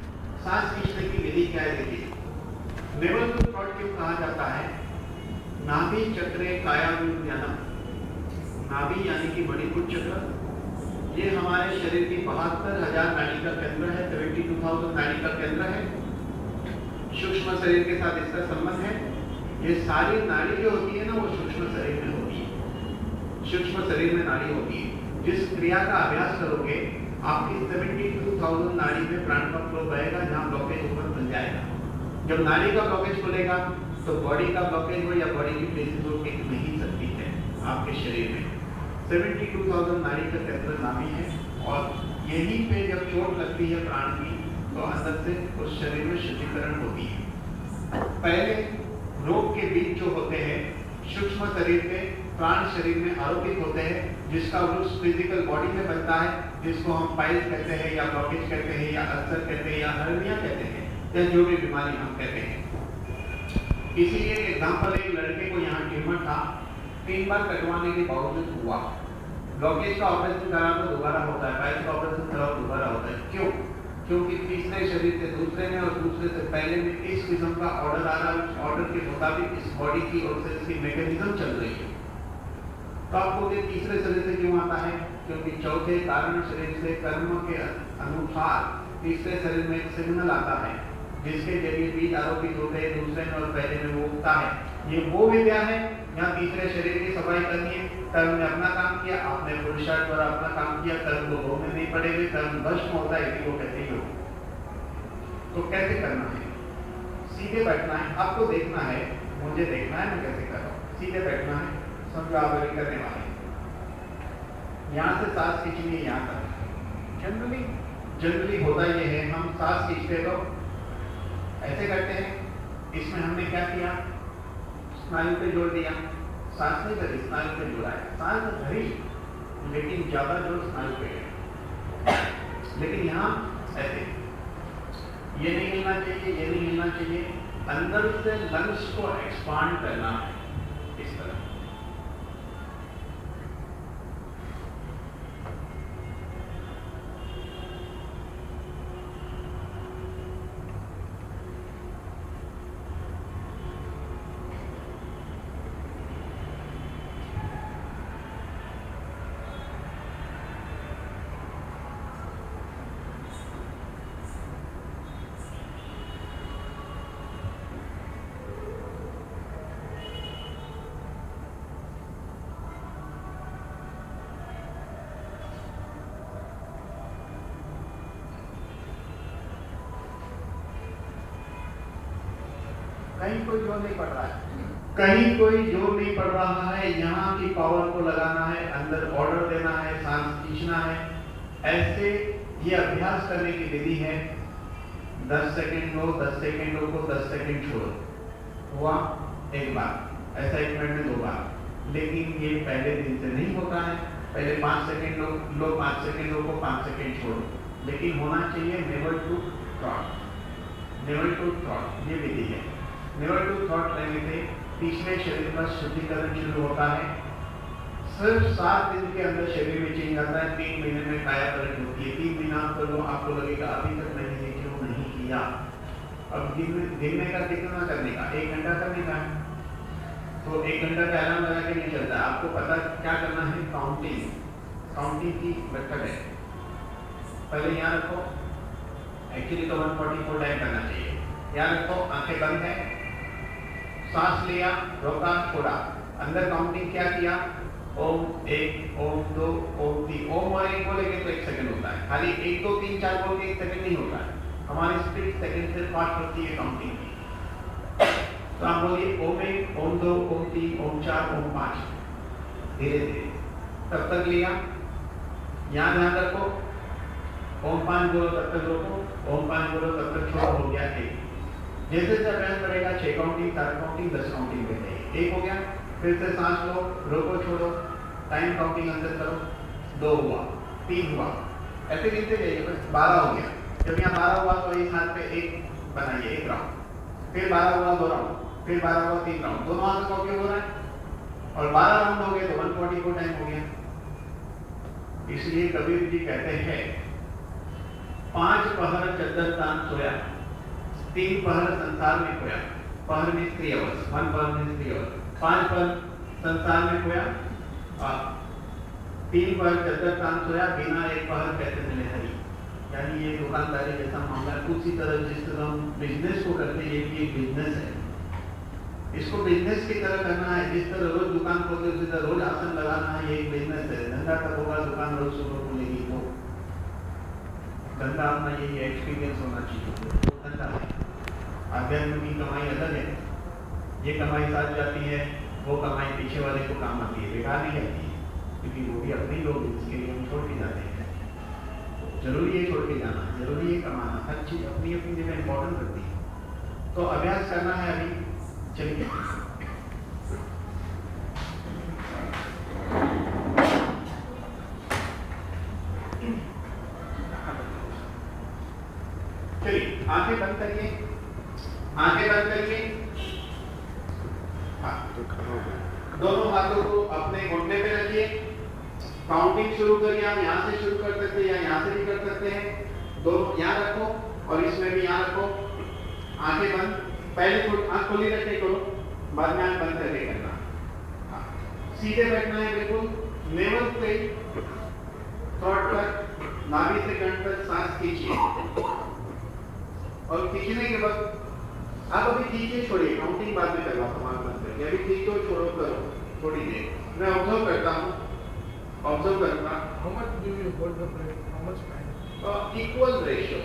सांस खींचने की विधि क्या है देखिए। नेवल टू थॉट क्यों कहा जाता है? नाभि चक्रे कायानुज्ञानम। नाभि यानी कि मणिपुर चक्र, ये हमारे शरीर की 72,000 नाड़ी का केंद्र है, 72,000 नाड़ी का केंद्र है। सूक्ष्म शरीर के साथ इसका संबंध है। ये सारी नाड़ी जो होती है ना, वो सूक्ष्म शरीर में होती है। सूक्ष्म शरीर में नाड़ी होती है। जिस क्रिया का अभ्यास करोगे, आपकी 72,000 नाड़ी में प्राण का फ्लो बहेगा, जहाँ ब्लॉकेज ऊपर बन जाएगा। जब नाड़ी का ब्लॉकेज खुलेगा तो बॉडी का ब्लॉकेज हो या बॉडी की प्लेसेस हो, टिक नहीं सकती है आपके शरीर में। 72,000 नाड़ी का केंद्र नाभि है, और यहीं पे जब चोट लगती है प्राण की, तो अंदर से उस शरीर में शुद्धिकरण होती है। पहले रोग के बीज जो होते हैं सूक्ष्म शरीर के, प्राण शरीर में आरोपित होते हैं, जिसका वृक्ष फिजिकल बॉडी में बनता है, जिसको हम पाइल्स कहते हैं या ब्लॉकेज कहते हैं या अल्सर कहते हैं या हर्निया कहते हैं, या जो भी बीमारी हम कहते हैं। इसीलिए एग्जाम्पल, एक लड़के को यहाँ ट्यूमर था, 3 बार कटवाने के बावजूद हुआ। ब्लॉकेज का ऑपरेशन करा तो दोबारा होता है, पाइल्स का ऑपरेशन करा तो दोबारा होता है। क्यों? क्योंकि तीसरे शरीर से दूसरे में और दूसरे से पहले में इस किस्म का ऑर्डर आ रहा है। उस ऑर्डर के मुताबिक इस बॉडी की और से इसकी मैकेनिज्म चल रही है। तो आपको ये तीसरे शरीर से क्यों आता है? क्योंकि चौथे कारण शरीर से कर्म के अनुसार तीसरे शरीर में एक सिग्नल आता है, जिसके जरिए बीज आरोपित होते हैं, दूसरे में और पहले में वो उगता है। ये वो विद्या है जहाँ तीसरे शरीर की सफाई करनी है। कर्म ने अपना काम किया, आपने पुरुषार्थ द्वारा अपना काम किया, कर्म को भोगने नहीं पड़ेगा, कर्म भस्म होता है, इसी को कहते हैं योग। तो कैसे करना है? सीधे बैठना है, आपको देखना है, मुझे देखना है मैं कैसे कर रहा हूँ। सीधे बैठना है, समझो आप अभी करने वाले हैं। यहाँ से सांस खींचनी है यहाँ तक। जनरली होता ये है, हम सांस खींचते तो ऐसे करते हैं। इसमें हमने क्या किया, स्नायु पे जोर दिया, सांस नहीं करी, स्नायु पे जोड़ा है। सांस धरी लेकिन ज्यादा जोर स्नायु पे है। लेकिन यहाँ ऐसे ये नहीं हिलना चाहिए, ये नहीं हिलना चाहिए, अंदर से लंग्स को एक्सपांड करना है इस तरह। कहीं कोई जोर नहीं पड़ रहा है, कहीं कोई जोर नहीं पड़ रहा है। यहाँ की पावर को लगाना है, अंदर ऑर्डर देना है, सांस खींचना है। ऐसे ये अभ्यास करने की विधि है। 10 सेकंड लो, 10 सेकंड रोको, 10 सेकंड छोड़ो। हुआ एक बार, ऐसा 1 मिनट में 2 बार। लेकिन ये पहले दिन से नहीं होता है। पहले 5 सेकंड लो, 5 सेकंड रोको, 5 सेकंड छोड़ो। लेकिन होना चाहिए never to thought, never to thought, ये विधि है। नेवर टू थॉट रहने से पिछले शरीर का शुद्धिकरण शुरू होता है। सिर्फ 7 दिन के अंदर शरीर में चेंज आता है। 3 महीने में काया पलट होती है। 3 महीना आप कर लो, आपको लगेगा अभी तक मैंने ये क्यों नहीं किया। अब दिन में का कितना करने का, 1 घंटा करने का है तो 1 घंटा का अलार्म लगा के नहीं चलता। आपको पता क्या करना है, काउंटिंग की मेथड है। पहले यहाँ रखो, एक्चुअली तो 144 टाइम करना चाहिए। यहाँ रखो, आंखें बंद है, सांस लिया, रोका, छोड़ा। अंदर काउंटिंग क्या किया, ओम 1, ओम 2, ओम 3। ओम और 1 बोलेंगे तो 1 सेकंड होता है। खाली 1 2 3 4 बोल के 1 सेकंड नहीं होता है। हमारी स्पीड सेकंड से फास्ट होती है काउंटिंग की। तो आप बोलिए ओम 1, ओम 2, ओम 3, ओम 4, ओम 5, धीरे धीरे। तब तक लिया, यहाँ ध्यान रखो, ओम 5 बोलो तब तक रोको, ओम 5 बोलो तब तक छोड़ो। हो गया 1। जैसे जैसे अभ्यास बढ़ेगा 6 काउंटिंग, 7 काउंटिंग, 10 काउंटिंग बढ़ेगी। 1 हो गया, फिर से सांस लो, रोको, छोड़ो, टाइम काउंटिंग अंदर करो। 2 हुआ, 3 हुआ, ऐसे गिनते जाइए, बस 12 हो गया। जब यहाँ 12 हुआ तो इस हाथ पे 1 बनाइए, 1 राउंड। फिर 12 हुआ 2 राउंड, फिर 12 हुआ 3 राउंड। दोनों हाथों का उपयोग हो रहा है और 12 राउंड हो गए तो 144 टाइम हो गया। इसलिए कबीर जी कहते हैं 5 पहर चद्दर तान सोया, 3 पहर संसार में खोया। पहर में 3 आवर्स, 1 पहर में 3 आवर्स। 5 पहर संसार में खोया, 3 पहर चद्दर तान सोया, बिना 1 पहर कैसे मिले हरी। यानी ये दुकानदारी जैसा मामला है। उसी तरह जिस तरह हम बिजनेस को करते हैं, ये भी एक बिजनेस है। इसको बिजनेस की तरह करना है। जिस तरह रोज दुकान खोलते उसी तरह रोज आसन लगाना है, ये एक बिजनेस है। धंधा कब होगा, दुकान रोज सुबह खुलेगी। वो धंधा अपना यही एक्सपीरियंस होना चाहिए, धंधा है। अध्यात्म की कमाई अलग है, ये कमाई साथ जाती है, वो कमाई पीछे वाले को काम आती है, बेकार नहीं जाती है। क्योंकि वो भी अपने लोग, इसके लिए हम छोड़ के जाते हैं। जरूरी है छोड़ के जाना, जरूरी है कमाना, हर चीज अपनी अपनी जगह इंपॉर्टेंट रखती है। तो अभ्यास करना है अभी, चलिए। चलिए आंखें बंद करिए, आंखें बंद करिए। दोनों हाथों को अपने घुटने पे रखिए। काउंटिंग शुरू करिए। आप यहाँ से शुरू कर सकते हैं या यहाँ से भी कर सकते हैं। दोनों यहाँ रखो और इसमें भी यहाँ रखो। आंखें बंद, पहले आंख खुली रखे करो, बाद में आंख बंद करके करना। सीधे बैठना है बिल्कुल, लेवल पे थॉट तक, नाभि से कंठ तक सांस खींचिए और खींचने के बाद आप अभी खींचिए, छोड़िए। काउंटिंग बाद में करवा समाप्त बंद करके। अभी खींचो, छोड़ो, करो थोड़ी देर। मैं ऑब्जर्व करता हूँ, ऑब्जर्व करूंगा। How much do you hold the breath? How much time? Equal ratio,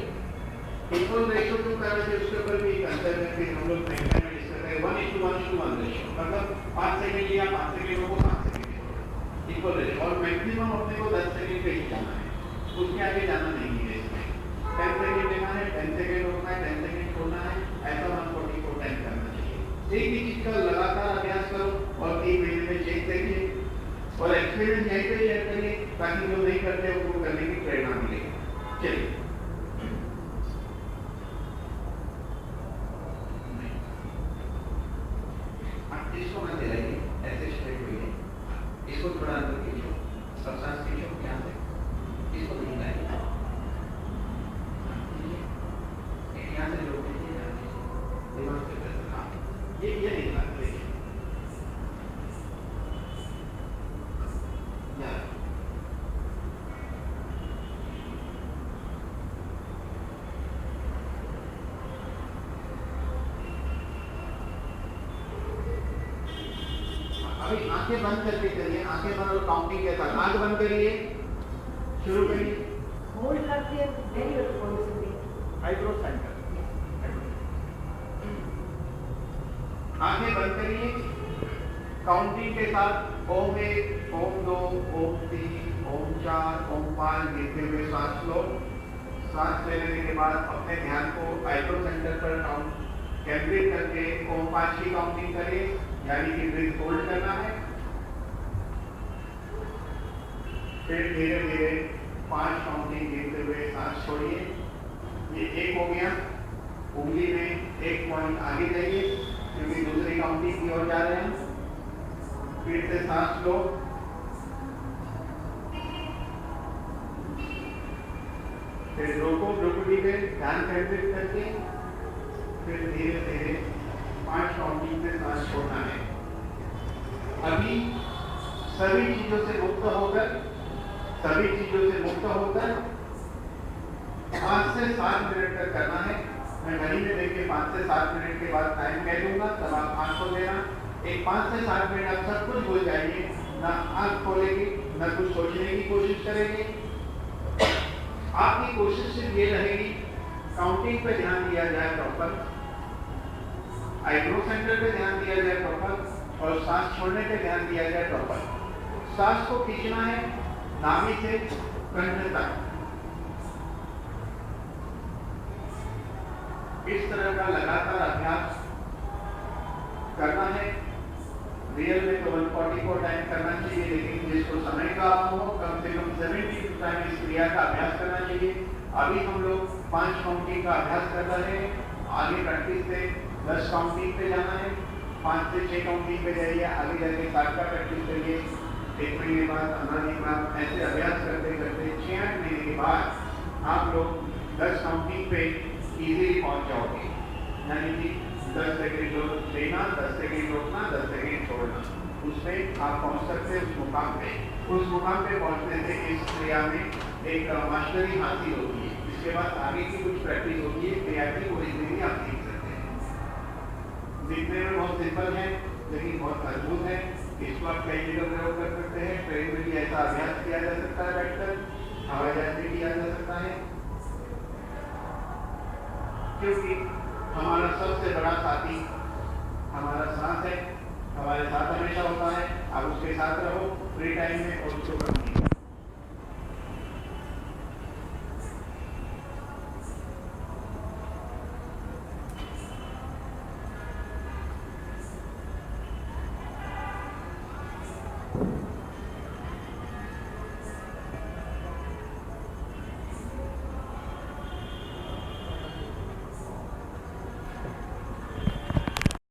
equal ratio क्यों कर रहे थे उसके ऊपर भी कंसर्न है कि हम लोग नेक्स्ट टाइम में डिस्कस करें 1:1:1 रेशियो, मतलब 5 सेकंड लिया 5 सेकंड को 5 सेकंड इक्वल रेशियो, और मैक्सिमम अपने को 10 सेकंड पे ही जाना है, उसके आगे जाना नहीं है। इसमें 10 सेकंड लेना है, 10 सेकंड रोकना है, 10 सेकंड छोड़ना है, ऐसा 144 टाइम करना चाहिए। एक ही चीज का लगातार अभ्यास करो और 3 महीने में चेक करिए और एक्सपीरियंस यहीं पे शेयर करिए ताकि जो नहीं करते उनको करने की प्रेरणा मिले। चलिए इसको मत दिलाइए, ऐसे स्ट्रेट हुई इसको थोड़ा अंदर खींचो और सांस खींचो यहाँ से, इसको नहीं लाइए, यहाँ से रोक दीजिए, दिमाग से प्रेशर, हाँ ये नहीं लाते, देखिए अभी आंखें बंद करके करिए, आंखें बंद और काउंटिंग के साथ आंख बंद करिए, शुरू करिए। होल्ड करते हैं then you have to concentrate eyebrow centre, आंखें बंद करिए, काउंटिंग के साथ ओम 1, ओम 2, ओम 3, ओम 4, ओम 5 गिनते हुए सांस लो। सांस लेने के बाद अपने ध्यान को आईब्रो सेंटर पर काउंट केंद्रित करके ओम 5 की काउंटिंग करिए, यानी कि ब्रीथ होल्ड करना है। फिर धीरे धीरे 5 काउंटिंग गिनते हुए सांस छोड़िए। ये 1 हो गया, उंगली में 1 पॉइंट आगे जाइए क्योंकि दूसरी काउंटिंग की ओर जा रहे हैं। फिर से सांस लो, फिर रोको, भ्रुकुटी पे ध्यान केंद्रित करके फिर धीरे धीरे 5 काउंटिंग पे सांस छोड़ना है। अभी सभी चीजों से मुक्त होकर 5 से 7 मिनट तक करना है। मैं घड़ी में देखिए 5 से 7 मिनट के बाद टाइम कह दूंगा, तब आप आंख खोल देना। एक 5 से 7 मिनट आप सब कुछ भूल जाएंगे, ना आंख खोलेंगे ना कुछ सोचने की कोशिश करेंगे। आपकी कोशिश सिर्फ ये रहेगी काउंटिंग पे ध्यान दिया जाए प्रॉपर, आईब्रो सेंटर पे ध्यान दिया जाए प्रॉपर और सांस छोड़ने पे ध्यान दिया जाए प्रॉपर। सांस को खींचना है नाभि से कंठ तक। इस तरह का लगातार अभ्यास करना है। रियल में तो 144 टाइम करना चाहिए, लेकिन जिसको समय का अभाव हो कम से कम 70 टाइम इस क्रिया का अभ्यास करना चाहिए। अभी हम लोग 5 काउंटिंग का अभ्यास कर रहे हैं, आगे प्रैक्टिस से 10 काउंटिंग पे जाना है, 5 से 6 काउंटिंग पे जाइए, आगे जाके 7 का प्रैक्टिस करिए। 1 महीने बाद 15 दिन बाद ऐसे अभ्यास करते करते 6-8 महीने के बाद आप लोग 10 काउंटिंग पे इजीली पहुंच जाओगे, यानी कि 10 सेकंड लेना, 10 सेकंड रोकना, 10 सेकंड छोड़ना, उसमें आप पहुंच सकते हैं उस मुकाम पे। उस मुकाम पे पहुंचने से इस क्रिया में एक मास्टरी हासिल होती है। इसके बाद आगे की कुछ प्रैक्टिस होती है, क्रिया की वो इजीली आप सीख सकते हैं। दिखने में बहुत सिंपल है लेकिन बहुत अद्भुत है। इसको आप कई जगह प्रयोग कर सकते हैं। ट्रेन में भी ऐसा अभ्यास किया जा सकता है, बैठकर हवाई जहाज में किया जा सकता है, क्योंकि हमारा सबसे बड़ा साथी हमारा सांस है, हमारे साथ हमेशा होता है। आप उसके साथ रहो फ्री टाइम में और उसको